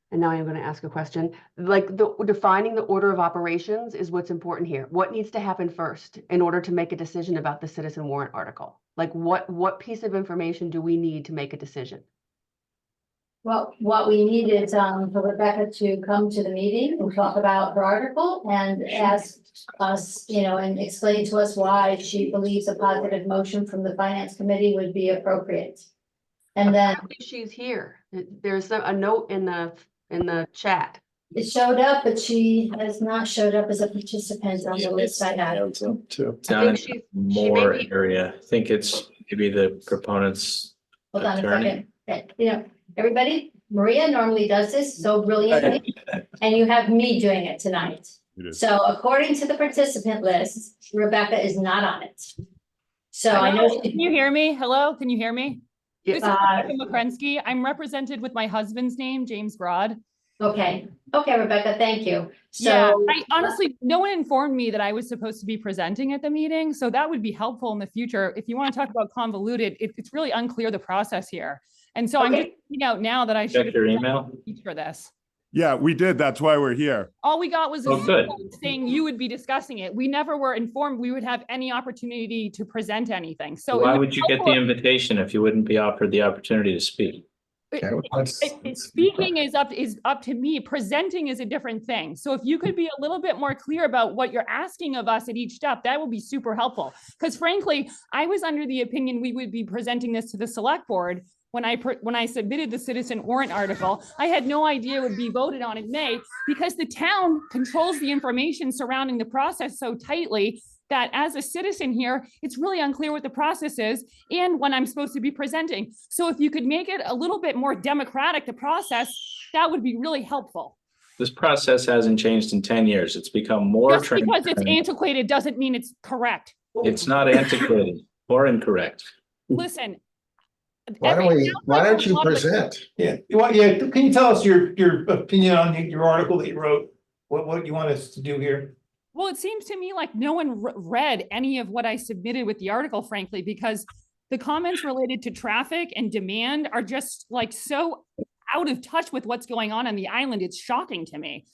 and now I'm going to ask a question, like defining the order of operations is what's important here. What needs to happen first in order to make a decision about the citizen warrant article? Like what piece of information do we need to make a decision? Well, what we need is for Rebecca to come to the meeting and talk about her article and ask us, and explain to us why she believes a positive motion from the finance committee would be appropriate. And then She's here. There's a note in the chat. it showed up, but she has not showed up as a participant on the list I had. Hands up too. Down in she more may be- area. I think it's maybe the proponent's Hold on a attorney. second. Everybody, Maria normally does this so brilliantly, and you have me doing it tonight. So according to the participant list, Rebecca is not on it. So I know. Hello, can you hear me? Hello, can you hear me? This is Uh, Rebecca McCrensky. I'm represented with my husband's name, James Broad. Okay, Rebecca, thank you. Yeah, So, I honestly, no one informed me that I was supposed to be presenting at the meeting, so that would be helpful in the future. If you want to talk about convoluted, it's really unclear the process here. And so I'm just finding out now that I should Check your email. for this. Yeah, we did. That's why we're here. All we got was a Oh, good. Zoom saying you would be discussing it. We never were informed we would have any opportunity to present anything. So Why it would you get the helpful- invitation if you wouldn't be offered the opportunity to speak? Speaking is up to me. Presenting is a different thing. So if you could be a little bit more clear about what you're asking of us at each step, that would be super helpful. Because frankly, I was under the opinion we would be presenting this to the select board when I submitted the citizen warrant article. I had no idea it would be voted on in May because the town controls the information surrounding the process so tightly that as a citizen here, it's really unclear what the process is and when I'm supposed to be presenting. So if you could make it a little bit more democratic, the process, that would be really helpful. This process hasn't changed in 10 years. It's become more Just because it's transparent. antiquated doesn't mean it's correct. It's not antiquated or incorrect. Listen. Why don't you Public- present? Yeah, can you tell us your opinion on your article that you wrote? What you want us to do here? Well, it seems to me like no one read any of what I submitted with the article, frankly, because the comments related to traffic and demand are just like so out of touch with what's going on the island. It's shocking to me.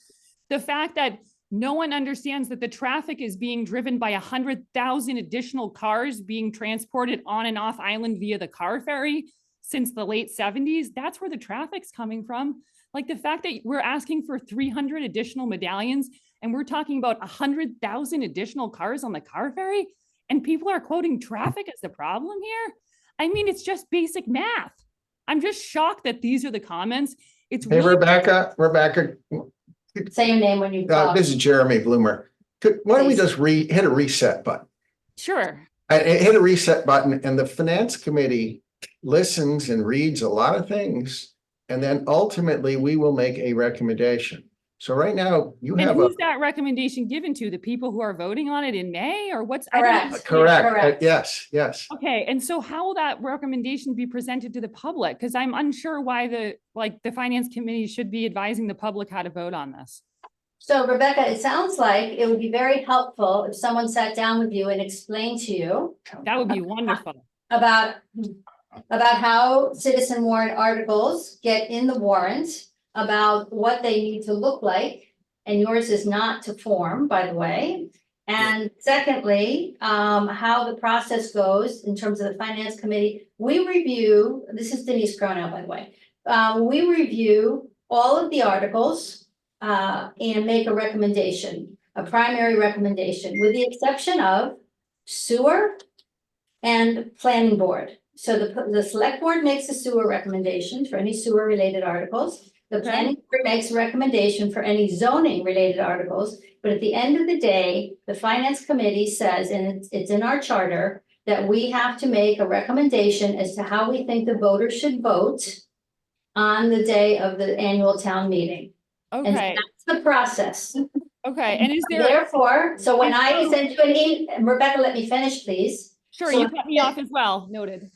The fact that no one understands that the traffic is being driven by 100,000 additional cars being transported on and off island via the car ferry since the late 70s. That's where the traffic's coming from. Like the fact that we're asking for 300 additional medallions and we're talking about 100,000 additional cars on the car ferry, and people are quoting traffic as the problem here. I mean, it's just basic math. I'm just shocked that these are the comments. It's Hey, really Rebecca, Say your name when you talk. this is Jeremy Bloomer. Why don't we just hit a reset button? sure. I hit a reset button and the finance committee listens and reads a lot of things. And then ultimately we will make a recommendation. So right now you And have a, who's that recommendation given to? The people who are voting on it in May, or what's? I don't Correct. understand. correct, yes. Okay, and so how will that recommendation be presented to the public? Because I'm unsure why the finance committee should be advising the public how to vote on this. So Rebecca, it sounds like it would be very helpful if someone sat down with you and explained to you That would be wonderful. about how citizen warrant articles get in the warrant, about what they need to look like, and yours is not to form, by the way. And secondly, how the process goes in terms of the finance committee. We review, this is Denise Crono, by the way. We review all of the articles and make a recommendation, a primary recommendation, with the exception of sewer and planning board. So the select board makes a sewer recommendation for any sewer related articles. The planning board makes a recommendation for any zoning related articles, but at the end of the day, the finance committee says, and it's in our charter, that we have to make a recommendation as to how we think the voters should vote on the day of the annual town meeting. And Okay, that's the process. okay, and is there, Therefore, so when I send you an email, Rebecca, let me finish, please. sure, so- you cut me off as well, noted.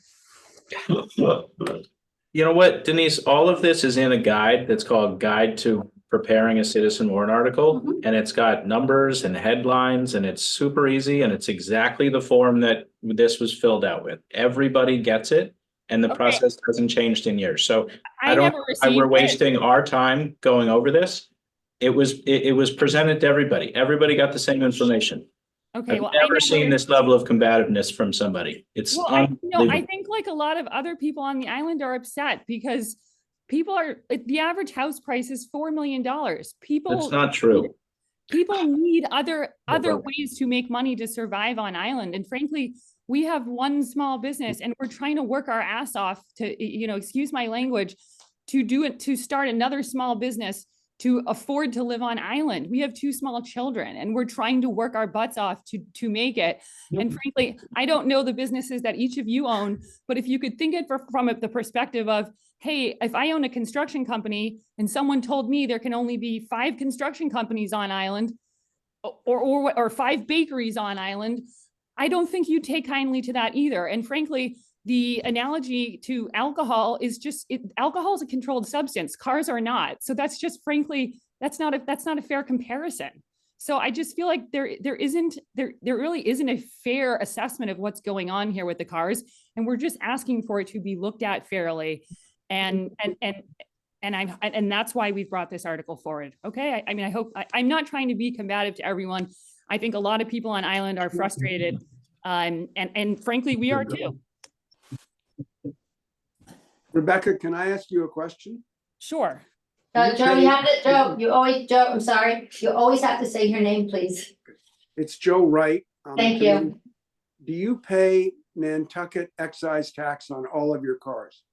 You know what, Denise, all of this is in a guide that's called Guide to Preparing a Citizen Warrant Article. And it's got numbers and headlines and it's super easy and it's exactly the form that this was filled out with. Everybody gets it and the Okay. process hasn't changed in years. So I don't, never we're received it. wasting our time going over this. It was presented to everybody. Everybody got the same information. Okay, I've well, I never seen this level of combativeness from somebody. It's Well, I unbelievable. think like a lot of other people on the island are upset because the average house price is $4 million. People. That's not true. People need other ways to make money to survive on island. And frankly, we have one small business and we're trying to work our ass off to, excuse my language, to start another small business to afford to live on island. We have 2 small children and we're trying to work our butts off to make it. And frankly, I don't know the businesses that each of you own, but if you could think it from the perspective of, hey, if I own a construction company and someone told me there can only be 5 construction companies on island or 5 bakeries on island, I don't think you'd take kindly to that either. And frankly, the analogy to alcohol is alcohol is a controlled substance. Cars are not. So that's just, frankly, that's not a fair comparison. So I just feel like there really isn't a fair assessment of what's going on here with the cars. And we're just asking for it to be looked at fairly. And that's why we've brought this article forward. Okay. I mean, I'm not trying to be combative to everyone. I think a lot of people on island are frustrated. And frankly, we are too. Rebecca, can I ask you a question? Sure. Joe, Joe, I'm sorry. You always have to say your name, please. It's Joe Wright. Thank you. Do you pay Nantucket excise tax on all of your cars?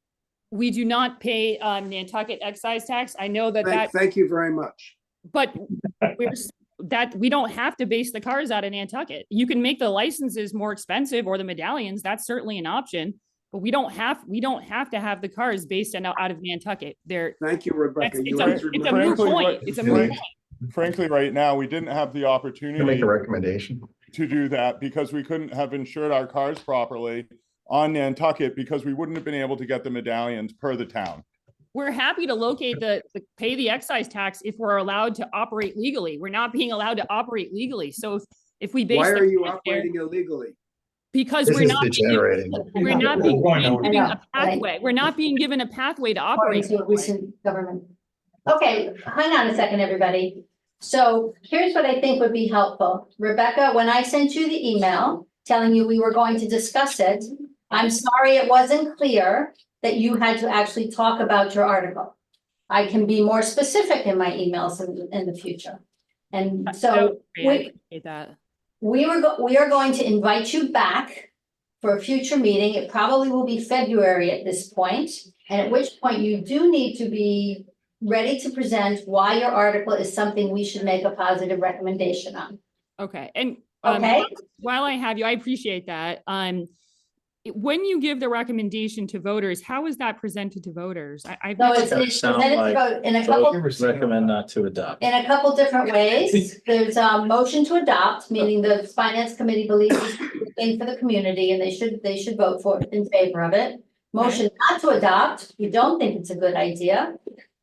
We do not pay Nantucket excise tax. I know that Thank you very much. but we don't have to base the cars out of Nantucket. You can make the licenses more expensive or the medallions. That's certainly an option. But we don't have to have the cars based out of Nantucket. Thank you, Rebecca. It's a moot point. It's a moot point. Frankly, right now, we didn't have the To opportunity make a recommendation. to do that because we couldn't have insured our cars properly on Nantucket because we wouldn't have been able to get the medallions per the town. we're happy to locate pay the excise tax if we're allowed to operate legally. We're not being allowed to operate legally. So if we base. Why the are you price there- operating illegally? Because This we're is not. degenerating. We're not being I given know, a pathway. We're not being given a pathway to operate. According to a recent government. Okay, hang on a second, everybody. So here's what I think would be helpful. Rebecca, when I sent you the email telling you we were going to discuss it, I'm sorry it wasn't clear that you had to actually talk about your article. I can be more specific in my emails in the future. And so I appreciate that. we are going to invite you back for a future meeting. It probably will be February at this point, and at which point you do need to be ready to present why your article is something we should make a positive recommendation on. Okay, and Okay. while I have you, I appreciate that. When you give the recommendation to voters, how is that presented to voters? I've No, never- it's Doesn't sound presented to like vote in a couple, Recommend not to adopt. in a couple different ways. There's a motion to adopt, meaning the finance committee believes it's a good thing for the community and they should vote for in favor of it. Motion not to adopt, we don't think it's a good idea.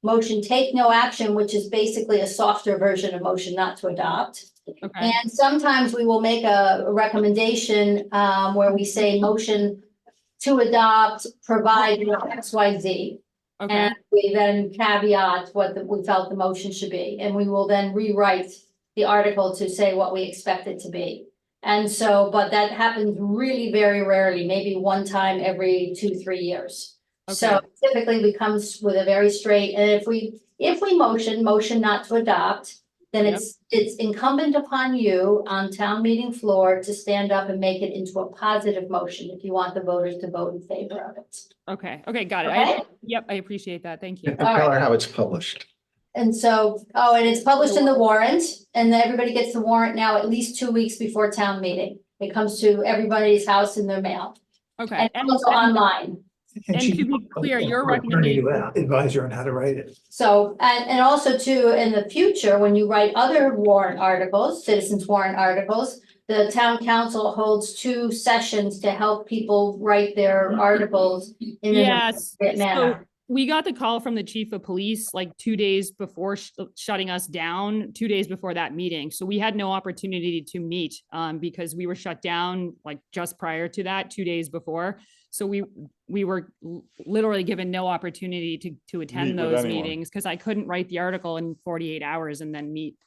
Motion take no action, which is basically a softer version of motion not to adopt. Okay, And sometimes we will make a recommendation where we say motion to adopt, provide X, Y, Z. okay, And we then caveat what we felt the motion should be, and we will then rewrite the article to say what we expect it to be. And so, but that happens really very rarely, maybe one time every 2-3 years. So Okay. typically we comes with a very straight, and if we motion not to adopt, then Yep. it's incumbent upon you on town meeting floor to stand up and make it into a positive motion if you want the voters to vote in favor of it. okay, got it. Okay. Yep, I appreciate that. Thank you. Tell her how it's published. And so, oh, and it's published in the warrant, and then everybody gets the warrant now at least 2 weeks before town meeting. It comes to everybody's house in their mail, Okay, and also online. And to be clear, your recommendation, Advise her on how to write it. So, and also too, in the future, when you write other warrant articles, citizens warrant articles, the town council holds 2 sessions to help people write their articles in an yes. appropriate So manner. we got the call from the chief of police like 2 days before shutting us down, 2 days before that meeting. So we had no opportunity to meet because we were shut down like just prior to that, 2 days before. So we were literally given no opportunity to attend Meet with those anyone. meetings because I couldn't write the article in 48 hours and then meet.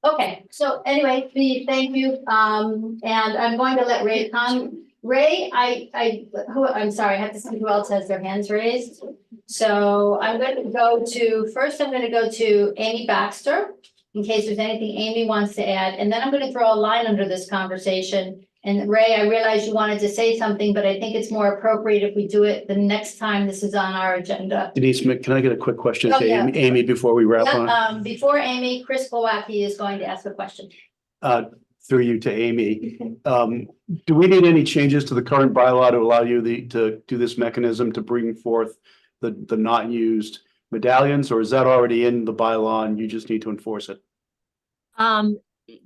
Okay, so anyway, thank you, and I'm going to let Ray come. Ray, I'm sorry, I have to see who else has their hands raised. So I'm going to go to Amy Baxter, in case there's anything Amy wants to add, and then I'm gonna throw a line under this conversation. And Ray, I realize you wanted to say something, but I think it's more appropriate if we do it the next time this is on our agenda. Denise, can I get a quick question Oh, to yeah. Amy before we wrap on? Yeah, before Amy, Chris Glowacki is going to ask a question. Through you to Amy. Do we need any changes to the current bylaw to allow you to do this mechanism to bring forth the not used medallions, or is that already in the bylaw and you just need to enforce it?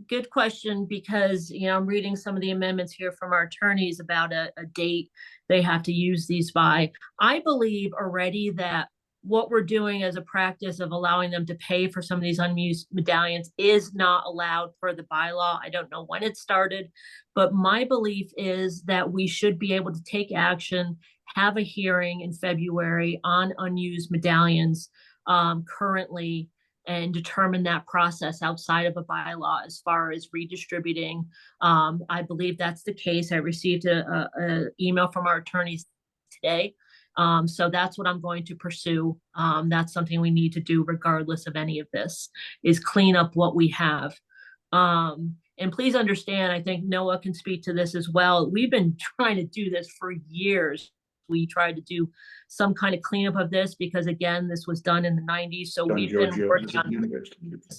Good question, because, I'm reading some of the amendments here from our attorneys about a date they have to use these by. I believe already that what we're doing as a practice of allowing them to pay for some of these unused medallions is not allowed per the bylaw. I don't know when it started, but my belief is that we should be able to take action, have a hearing in February on unused medallions currently, and determine that process outside of a bylaw as far as redistributing. I believe that's the case. I received a email from our attorneys today. So that's what I'm going to pursue. That's something we need to do regardless of any of this, is clean up what we have. And please understand, I think Noah can speak to this as well. We've been trying to do this for years. We tried to do some kind of cleanup of this because, again, this was done in the 90s. So we've been working on it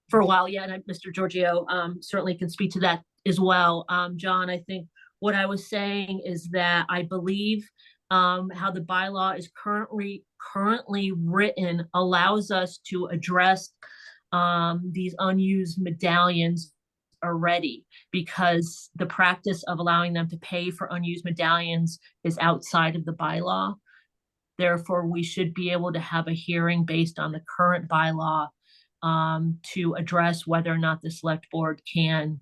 for a while. Yeah, and Mr. Giorgio certainly can speak to that as well. John, I think what I was saying is that I believe how the bylaw is currently written allows us to address these unused medallions already, because the practice of allowing them to pay for unused medallions is outside of the bylaw. Therefore, we should be able to have a hearing based on the current bylaw to address whether or not the select board can,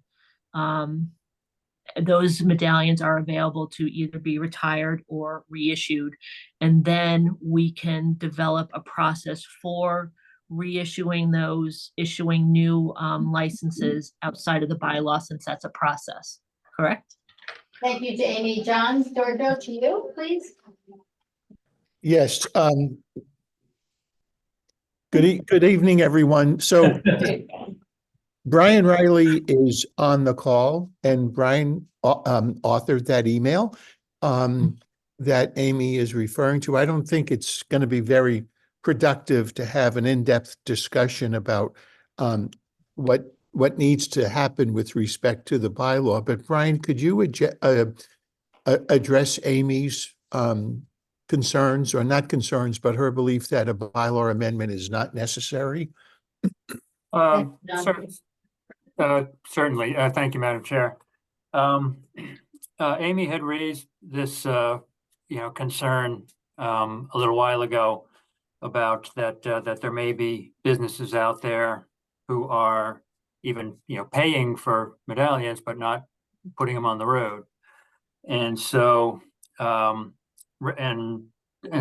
those medallions are available to either be retired or reissued. And then we can develop a process for reissuing those, issuing new licenses outside of the bylaw, since that's a process, correct? Thank you, Jamie. John, Giorgio, to you, please. Yes, good evening, everyone. So Brian Riley is on the call, and Brian authored that email that Amy is referring to. I don't think it's going to be very productive to have an in-depth discussion about what needs to happen with respect to the bylaw. But Brian, could you address Amy's concerns, or not concerns, but her belief that a bylaw amendment is not necessary? Certainly. Thank you, Madam Chair. Amy had raised this, concern a little while ago about that there may be businesses out there who are even, paying for medallions, but not putting them on the road. And so, and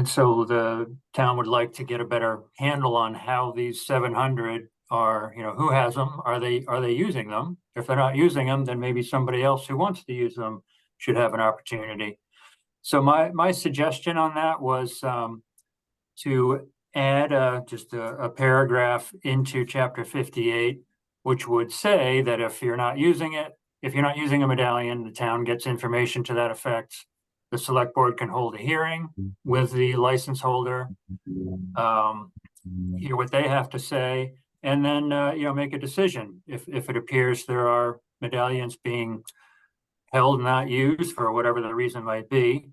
so the town would like to get a better handle on how these 700 are, who has them? Are they using them? If they're not using them, then maybe somebody else who wants to use them should have an opportunity. So my suggestion on that was to add just a paragraph into Chapter 58, which would say that if you're not using a medallion, the town gets information to that effect. The select board can hold a hearing with the license holder, hear what they have to say, and then make a decision. If it appears there are medallions being held, not used for whatever the reason might be,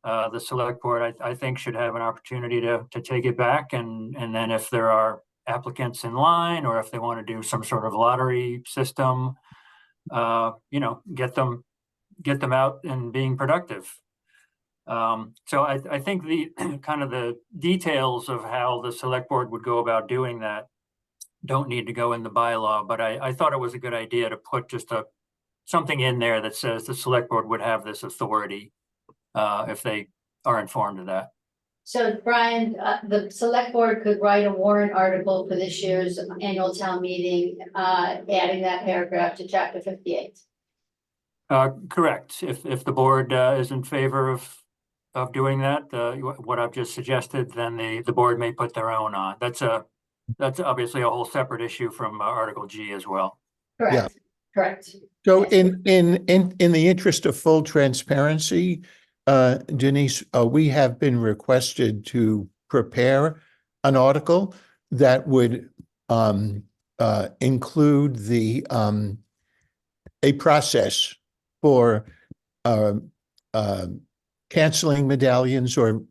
the select board, I think, should have an opportunity to take it back, and then if there are applicants in line, or if they want to do some sort of lottery system, get them out and being productive. So I think the kind of the details of how the select board would go about doing that don't need to go in the bylaw, but I thought it was a good idea to put just something in there that says the select board would have this authority if they are informed of that. So Brian, the select board could write a warrant article for this year's annual town meeting, adding that paragraph to Chapter 58. Correct. If the board is in favor of doing that, what I've just suggested, then the board may put their own on. That's obviously a whole separate issue from Article G as well. Correct. Yeah. Correct. So in the interest of full transparency, Denise, we have been requested to prepare an article that would include a process for canceling medallions or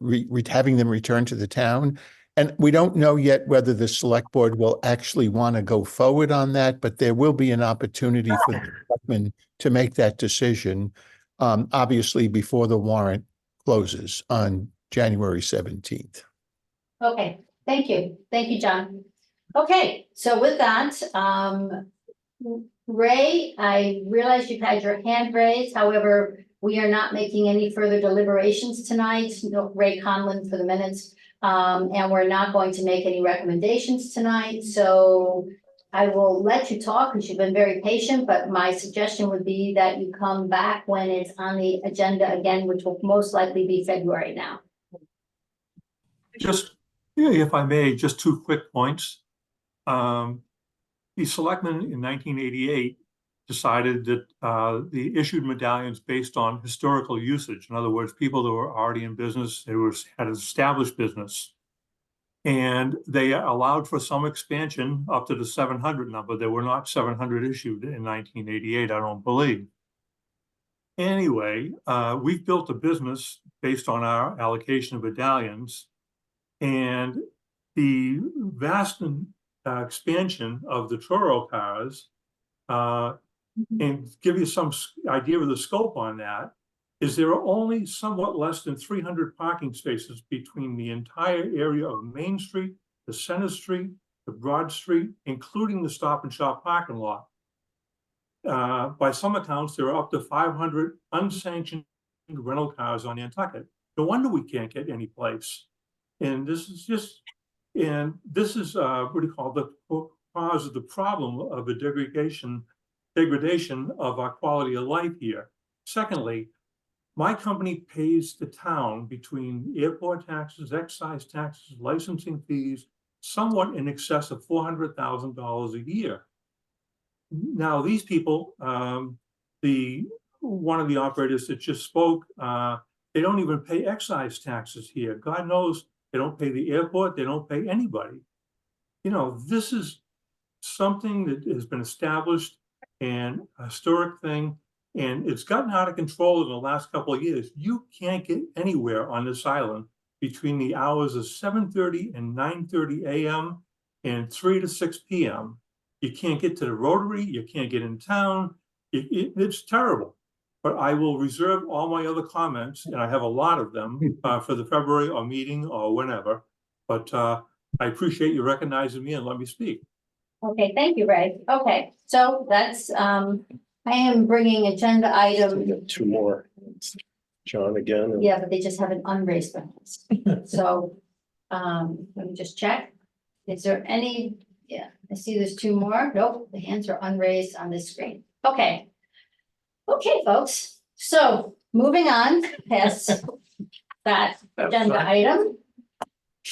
having them returned to the town. And we don't know yet whether the select board will actually want to go forward on that, but there will be an opportunity for the selectmen to make that decision, obviously before the warrant closes on January 17th. Okay, thank you. Thank you, John. Okay, so with that, Ray, I realize you've had your hand raised. However, we are not making any further deliberations tonight. No, Ray Conlon for the minutes. And we're not going to make any recommendations tonight. So I will let you talk because you've been very patient, but my suggestion would be that you come back when it's on the agenda again, which will most likely be February now. Just, if I may, just 2 quick points. The selectmen in 1988 decided that the issued medallions based on historical usage. In other words, people that were already in business, had an established business. And they allowed for some expansion up to the 700 number. There were not 700 issued in 1988, I don't believe. Anyway, we've built a business based on our allocation of medallions. And the vast expansion of the Toro cars, and give you some idea of the scope on that, is there are only somewhat less than 300 parking spaces between the entire area of Main Street, the Center Street, the Broad Street, including the Stop and Shop parking lot. By some accounts, there are up to 500 unsanctioned rental cars on Nantucket. No wonder we can't get any place. And this is what do you call the cause of the problem of the degradation of our quality of life here. Secondly, my company pays the town between airport taxes, excise taxes, licensing fees, somewhat in excess of $400,000 a year. Now, these people, one of the operators that just spoke, they don't even pay excise taxes here. God knows they don't pay the airport, they don't pay anybody. You know, this is something that has been established and a historic thing, and it's gotten out of control in the last couple of years. You can't get anywhere on this island between the hours of 7:30 and 9:30 a.m. and 3 to 6 p.m. You can't get to the Rotary, you can't get in town. It's terrible. But I will reserve all my other comments, and I have a lot of them for the February or meeting or whenever. But I appreciate you recognizing me and let me speak. Okay, thank you, Ray. Okay, so that's, I am bringing agenda We item, got two more. John again. and- yeah, but they just haven't unraised their hands. So, let me just check. Is there any, yeah, I see there's two more. Nope, the hands are unraised on this screen. Okay. Okay, folks, so moving on past that agenda item.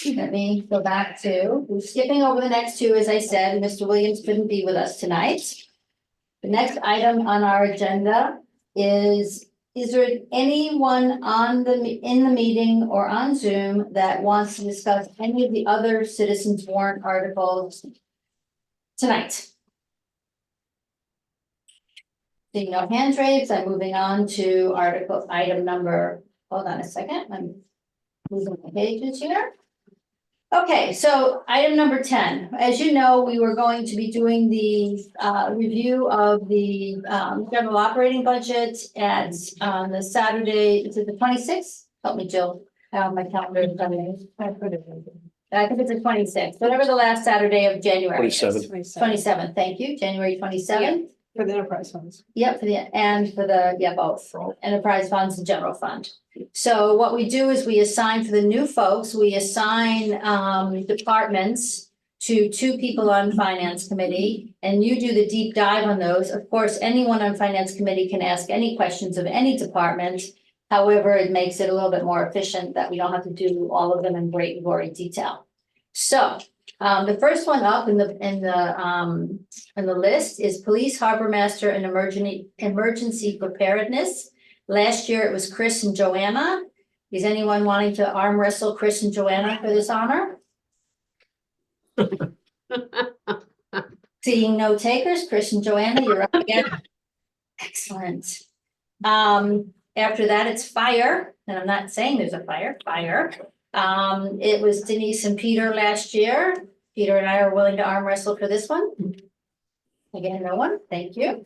Let me go back to, we're skipping over the next two, as I said, Mr. Williams couldn't be with us tonight. The next item on our agenda is there anyone in the meeting or on Zoom that wants to discuss any of the other citizens warrant articles tonight? Seeing no hands raised, I'm moving on to item number, hold on a second, I'm moving the pages here. Okay, so item number 10, as you know, we were going to be doing the review of the general operating budget at the Saturday, is it the 26th? Help me, Jill, my calendar is coming. I think it's the 26th, whatever the last Saturday of January is. 27th. 27th, thank you, January 27th. For the enterprise funds. Yep, both enterprise funds and general fund. So what we do is we assign for the new folks, we assign departments to two people on finance committee. And you do the deep dive on those. Of course, anyone on finance committee can ask any questions of any department. However, it makes it a little bit more efficient that we don't have to do all of them in great gory detail. So the first one up in the list is police, harbor master, and emergency preparedness. Last year it was Chris and Joanna. Is anyone wanting to arm wrestle Chris and Joanna for this honor? Seeing no takers, Chris and Joanna, you're up again. Excellent. After that, it's fire, and I'm not saying there's a fire. It was Denise and Peter last year. Peter and I are willing to arm wrestle for this one. Again, no one, thank you.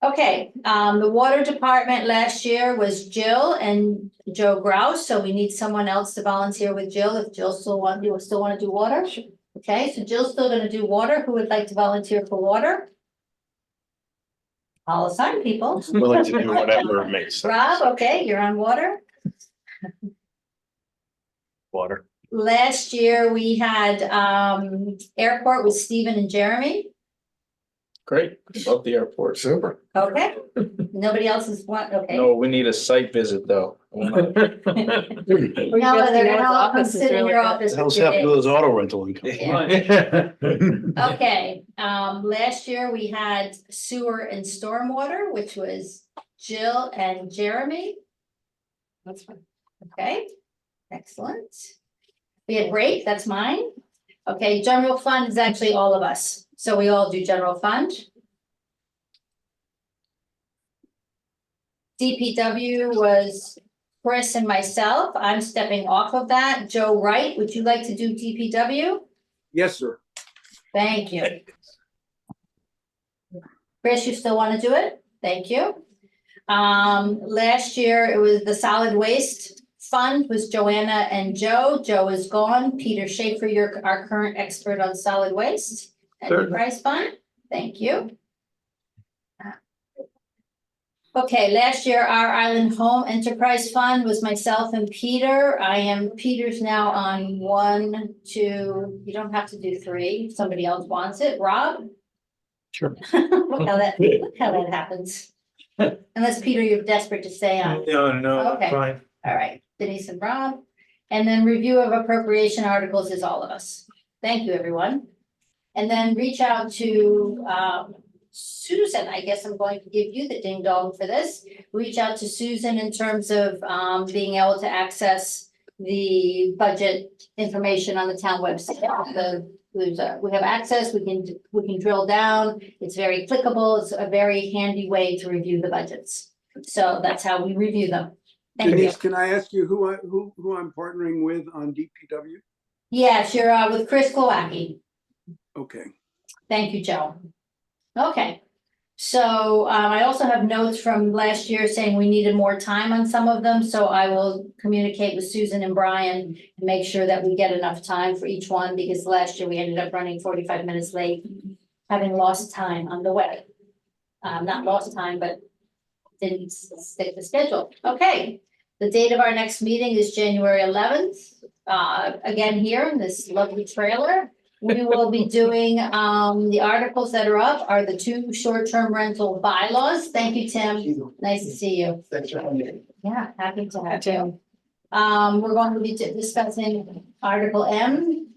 Okay, the water department last year was Jill and Joe Grouse, so we need someone else to volunteer with Jill if Jill still want to do water. Okay, so Jill's still gonna do water. Who would like to volunteer for water? I'll assign people. Willing to do whatever makes sense. Rob, okay, you're on water. Water. Last year, we had airport with Stephen and Jeremy. Great, love the airport. Super. Okay, nobody else is one, okay. No, we need a site visit though. No, they're gonna all come sit in your office. How's with you. happening to those auto rental income? Okay, last year we had sewer and stormwater, which was Jill and Jeremy. That's fine. Okay, excellent. We had rate, that's mine. Okay, general fund is actually all of us, so we all do general fund. DPW was Chris and myself. I'm stepping off of that. Joe Wright, would you like to do DPW? Yes, sir. Thank you. Chris, you still want to do it? Thank you. Last year it was the solid waste fund was Joanna and Joe. Joe is gone. Peter Schaefer, you're our current expert on solid waste. Enterprise fund, thank you. Okay, last year our Island Home Enterprise Fund was myself and Peter. Peter's now on 1, 2, you don't have to do 3, if somebody else wants it. Rob? Sure. Look how that happens. Unless, Peter, you're desperate to stay on. No, Okay. fine. All right, Denise and Rob. And then review of appropriation articles is all of us. Thank you, everyone. And then reach out to Susan. I guess I'm going to give you the ding dong for this. Reach out to Susan in terms of being able to access the budget information on the town website. We have access, we can drill down. It's very clickable. It's a very handy way to review the budgets. So that's how we review them. Thank you. Denise, can I ask you who I'm partnering with on DPW? Yes, you're with Chris Klowacki. Okay. Thank you, Joe. Okay, so I also have notes from last year saying we needed more time on some of them, so I will communicate with Susan and Brian and make sure that we get enough time for each one, because last year we ended up running 45 minutes late, having lost time on the way. Not lost time, but didn't stick to schedule. Okay, the date of our next meeting is January 11th. Again, here in this lovely trailer. We will be doing, the articles that are up are the 2 short-term rental bylaws. Thank you, Tim. Nice to see you. Thanks for having me. Yeah, happy to have you. We're going to be discussing Article M,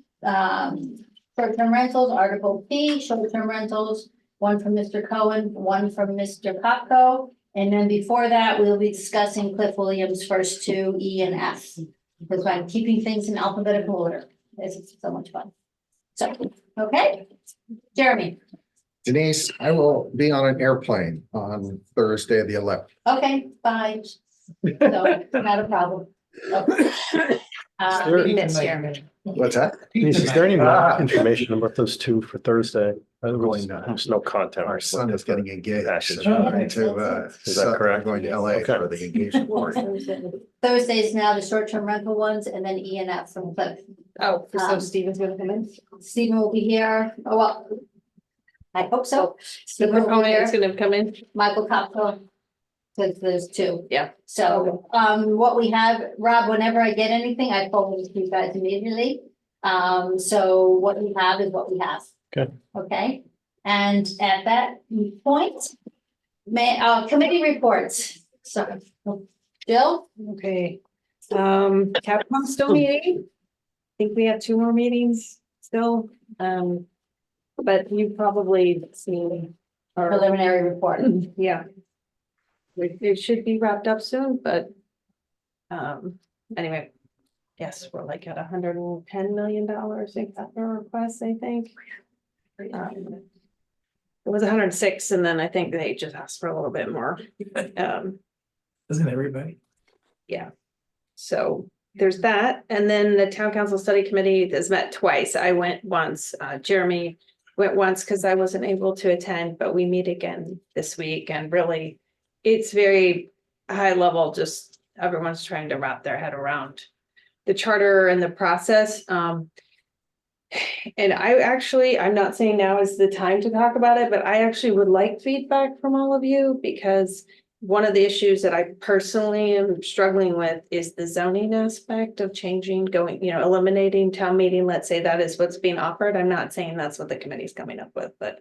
short-term rentals, Article P, short-term rentals, one from Mr. Cohen, one from Mr. Kopko. And then before that, we'll be discussing Cliff Williams' first 2, E and F, because I'm keeping things in alphabetical order. It's so much fun. So, okay, Jeremy. Denise, I will be on an airplane on Thursday, the 11th. Okay, bye. So, not a problem. Okay. Miss Jeremy. What's that? Is there any more information about those 2 for Thursday? There's no content. Our son is getting engaged. Passage. So I'm going to, Is that correct? I'm going to LA for the engagement party. Thursday is now the short-term rental ones, and then E and F from Cliff. Oh, so Stephen's gonna come in? Stephen will be here. Oh, well, I hope so. The Stephen will be proponent is here. gonna come in? Michael Kopko. Because there's 2. Yeah. So, what we have, Rob, whenever I get anything, I forward it to you guys immediately. So what we have is what we have. Okay. Okay, and at that point, committee reports. So, Jill? Okay. Capcom still meeting. I think we have 2 more meetings still. But you've probably seen our Preliminary report. Yeah. It should be wrapped up soon, but anyway, yes, we're like at $110 million in capital requests, I think. It was 106, and then I think they just asked for a little bit more. Isn't everybody? Yeah. So there's that, and then the town council study committee has met twice. I went once, Jeremy went once because I wasn't able to attend, but we meet again this week, and really it's very high level, just everyone's trying to wrap their head around the charter and the process. And I'm not saying now is the time to talk about it, but I actually would like feedback from all of you, because one of the issues that I personally am struggling with is the zoning aspect of changing, eliminating town meeting. Let's say that is what's being offered. I'm not saying that's what the committee's coming up with, but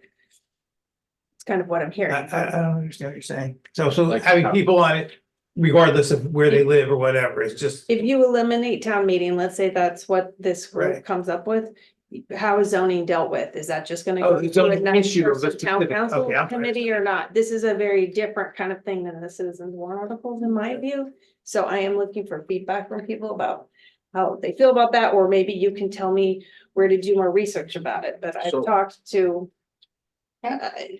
it's kind of what I'm hearing. I don't understand what you're saying. So Like having how? people on it, regardless of where they live or whatever, it's just. If you eliminate town meeting, let's say that's what this group Right. comes up with, how is zoning dealt with? Is that just gonna Oh, go the to a zoning nice issue of the town specific- council okay, I'm sorry. committee or not? This is a very different kind of thing than the citizens warrant articles in my view. So I am looking for feedback from people about how they feel about that, or maybe you can tell me where to do more research about it. But I've So- talked to,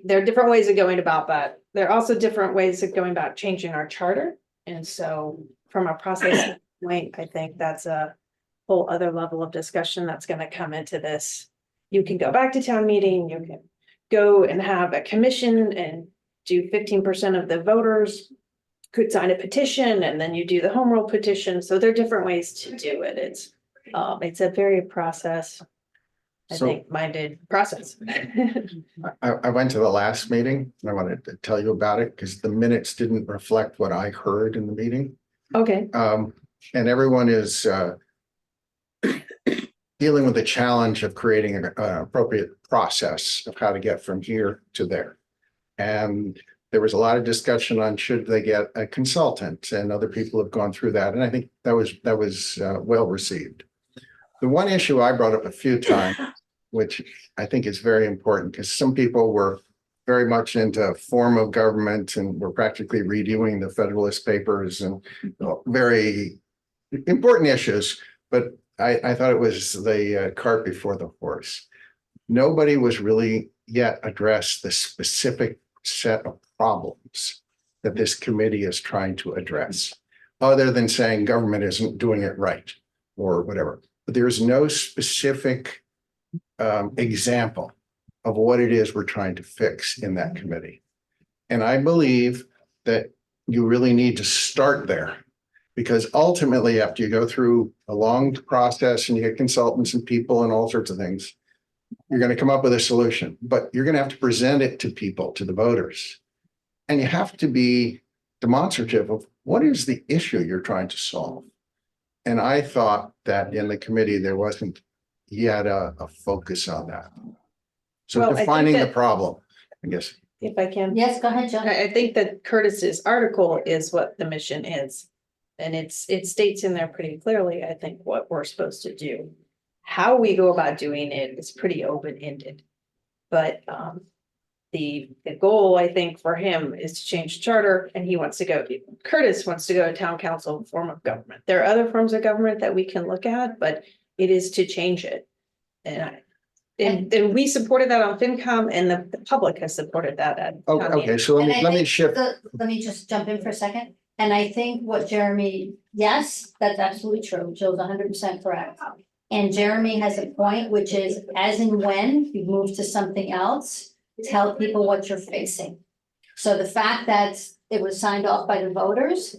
there are different ways of going about that. There are also different ways of going about changing our charter. And so from a process point, I think that's a whole other level of discussion that's gonna come into this. You can go back to town meeting, you can go and have a commission and do 15% of the voters could sign a petition and then you do the home rule petition. So there are different ways to do it. It's a very minded process. I went to the last meeting and I wanted to tell you about it because the minutes didn't reflect what I heard in the meeting. Okay. And everyone is dealing with the challenge of creating an appropriate process of how to get from here to there. And there was a lot of discussion on should they get a consultant, and other people have gone through that. And I think that was well received. The one issue I brought up a few times, which I think is very important, because some people were very much into form of government and were practically redoing the Federalist Papers and very important issues. But I thought it was the cart before the horse. Nobody was really yet addressed the specific set of problems that this committee is trying to address, other than saying government isn't doing it right or whatever. But there's no specific example of what it is we're trying to fix in that committee. And I believe that you really need to start there, because ultimately, after you go through a long process and you get consultants and people and all sorts of things, you're going to come up with a solution, but you're going to have to present it to people, to the voters. And you have to be demonstrative of what is the issue you're trying to solve. And I thought that in the committee, there wasn't yet a focus on that. So Well, I think defining the that- problem, I guess. If I can. Yes, go ahead, John. I think that Curtis's article is what the mission is. And it states in there pretty clearly, I think, what we're supposed to do. How we go about doing it is pretty open-ended. But the goal, I think, for him is to change the charter, and he wants to go, Curtis wants to go to town council form of government. There are other forms of government that we can look at, but it is to change it. And we supported that on FinCom, and the public has supported that at. Oh, town okay, meeting. so And I let me think shift. Let me just jump in for a second. And I think what Jeremy, yes, that's absolutely true. Jill's 100% correct. And Jeremy has a point, which is as and when you move to something else, tell people what you're facing. So the fact that it was signed off by the voters,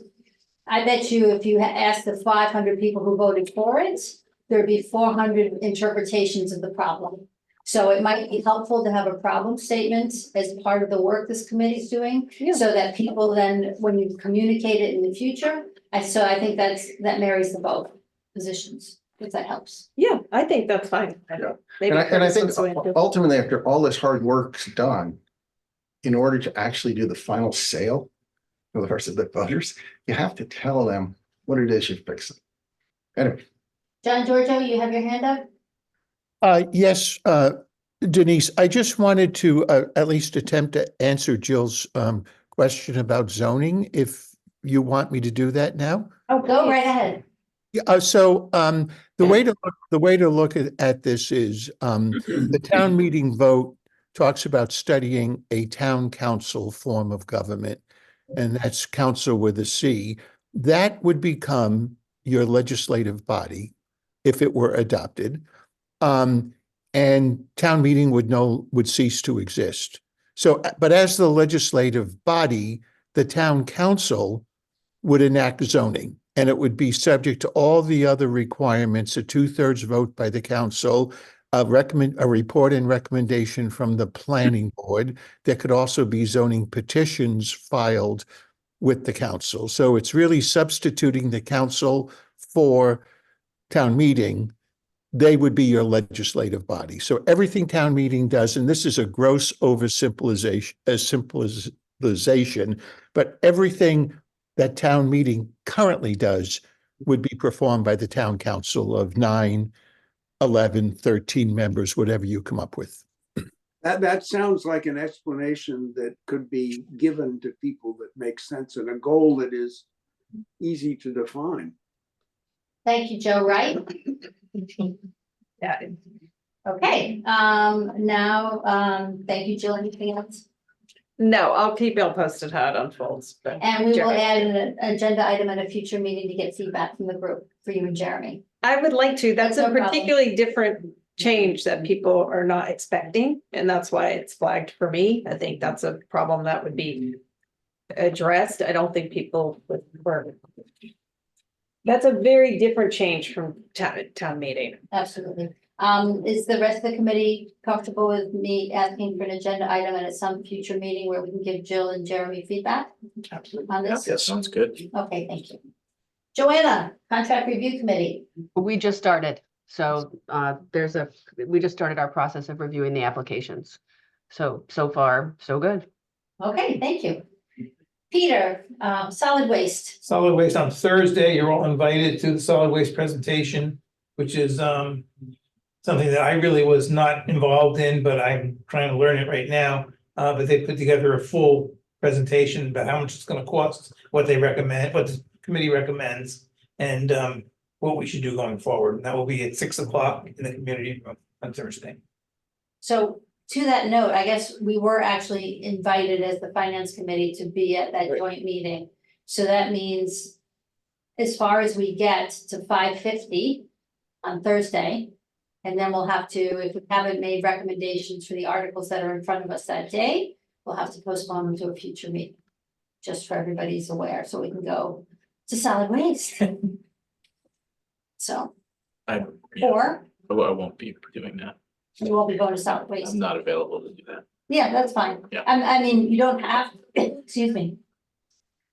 I bet you if you asked the 500 people who voted for it, there'd be 400 interpretations of the problem. So it might be helpful to have a problem statement as part of the work this committee is doing, so that people then, when you communicate it in the future, I think that marries the both positions, if that helps. Yeah, I think that's fine. Maybe And I Curtis think looks away too. ultimately, after all this hard work's done, in order to actually do the final sale for the rest of the voters, you have to tell them what it is you're fixing. Anyway. John Giorgio, you have your hand up? Yes, Denise, I just wanted to at least attempt to answer Jill's question about zoning, if you want me to do that now. Oh, go right ahead. Yeah, so the way to look at this is the town meeting vote talks about studying a town council form of government, and that's council with a C. That would become your legislative body if it were adopted. And town meeting would cease to exist. So, but as the legislative body, the town council would enact zoning, and it would be subject to all the other requirements, a 2/3 vote by the council, a report and recommendation from the planning board. There could also be zoning petitions filed with the council. So it's really substituting the council for town meeting. They would be your legislative body. So everything town meeting does, and this is a gross simplification, but everything that town meeting currently does would be performed by the town council of 9, 11, 13 members, whatever you come up with. That sounds like an explanation that could be given to people that makes sense, and a goal that is easy to define. Thank you, Joe Wright. Yeah. Okay, thank you, Jill. Anything else? No, I'll keep you posted how it unfolds. but And we will Jeremy. add an agenda item at a future meeting to get feedback from the group for you and Jeremy. I would like to. That's No a problem. particularly different change that people are not expecting, and that's why it's flagged for me. I think that's a problem that would be addressed, I don't think people were. That's a very different change from town meeting. Absolutely. Is the rest of the committee comfortable with me asking for an agenda item and at some future meeting where we can give Jill and Jeremy feedback on this? Yes, sounds good. Okay, thank you. Joanna, contract review committee. We just started, so we just started our process of reviewing the applications. So far, so good. Okay, thank you. Peter, solid waste. Solid waste on Thursday, you're all invited to the solid waste presentation, which is something that I really was not involved in, but I'm trying to learn it right now. But they put together a full presentation about how much it's gonna cost, what they recommend, what the committee recommends, and what we should do going forward. And that will be at 6 o'clock in the community room on Thursday. So to that note, I guess we were actually invited as the finance committee to be at that joint meeting. So that means as far as we get to 5:50 on Thursday, and then we'll have to, if we haven't made recommendations for the articles that are in front of us that day, we'll have to postpone them to a future meeting. Just for everybody's aware, so we can go to solid waste. So, or I won't be doing that. you won't be going to solid waste. I'm not available to do that. Yeah, that's fine. Yeah. I mean, you don't have, excuse me.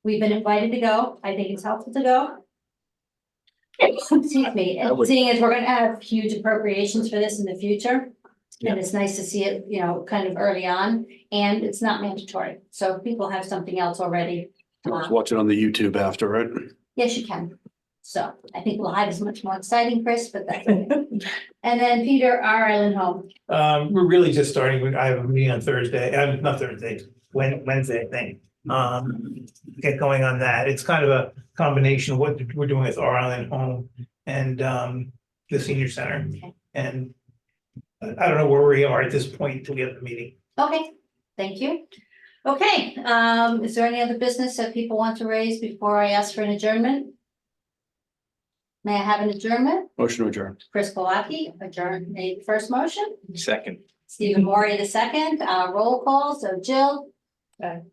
We've been invited to go. I think it's helpful to go. Excuse me, I and would- seeing as we're gonna have huge appropriations for this in the future. And it's nice to see it, kind of early on, and it's not mandatory, so if people have something else already. Watch it on the YouTube after, right? Yes, you can. So I think live is much more exciting, Chris, but that's okay. And then Peter, our island home. We're really just starting, I have a meeting on Thursday, not Thursday, Wednesday, I think. Get going on that. It's kind of a combination of what we're doing with our island home and the senior center. And I don't know where we are at this point until we have the meeting. Okay, thank you. Okay, is there any other business that people want to raise before I ask for an adjournment? May I have an adjournment? Motion to adjourn. Chris Polacki, adjourn, made the first motion. Second. Stephen Maury the second, roll call, so Jill.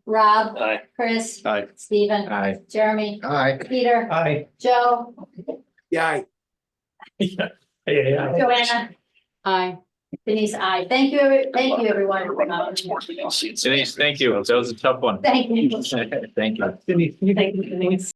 Rob. Aye. Chris. Aye. Stephen. Aye. Jeremy. Aye. Peter. Aye. Joe. Yeah. Joanna. Aye. Denise, aye. Thank you, everyone. Denise, thank you. That was a tough one. Thank you. Thank you. Denise, Thank you, Denise.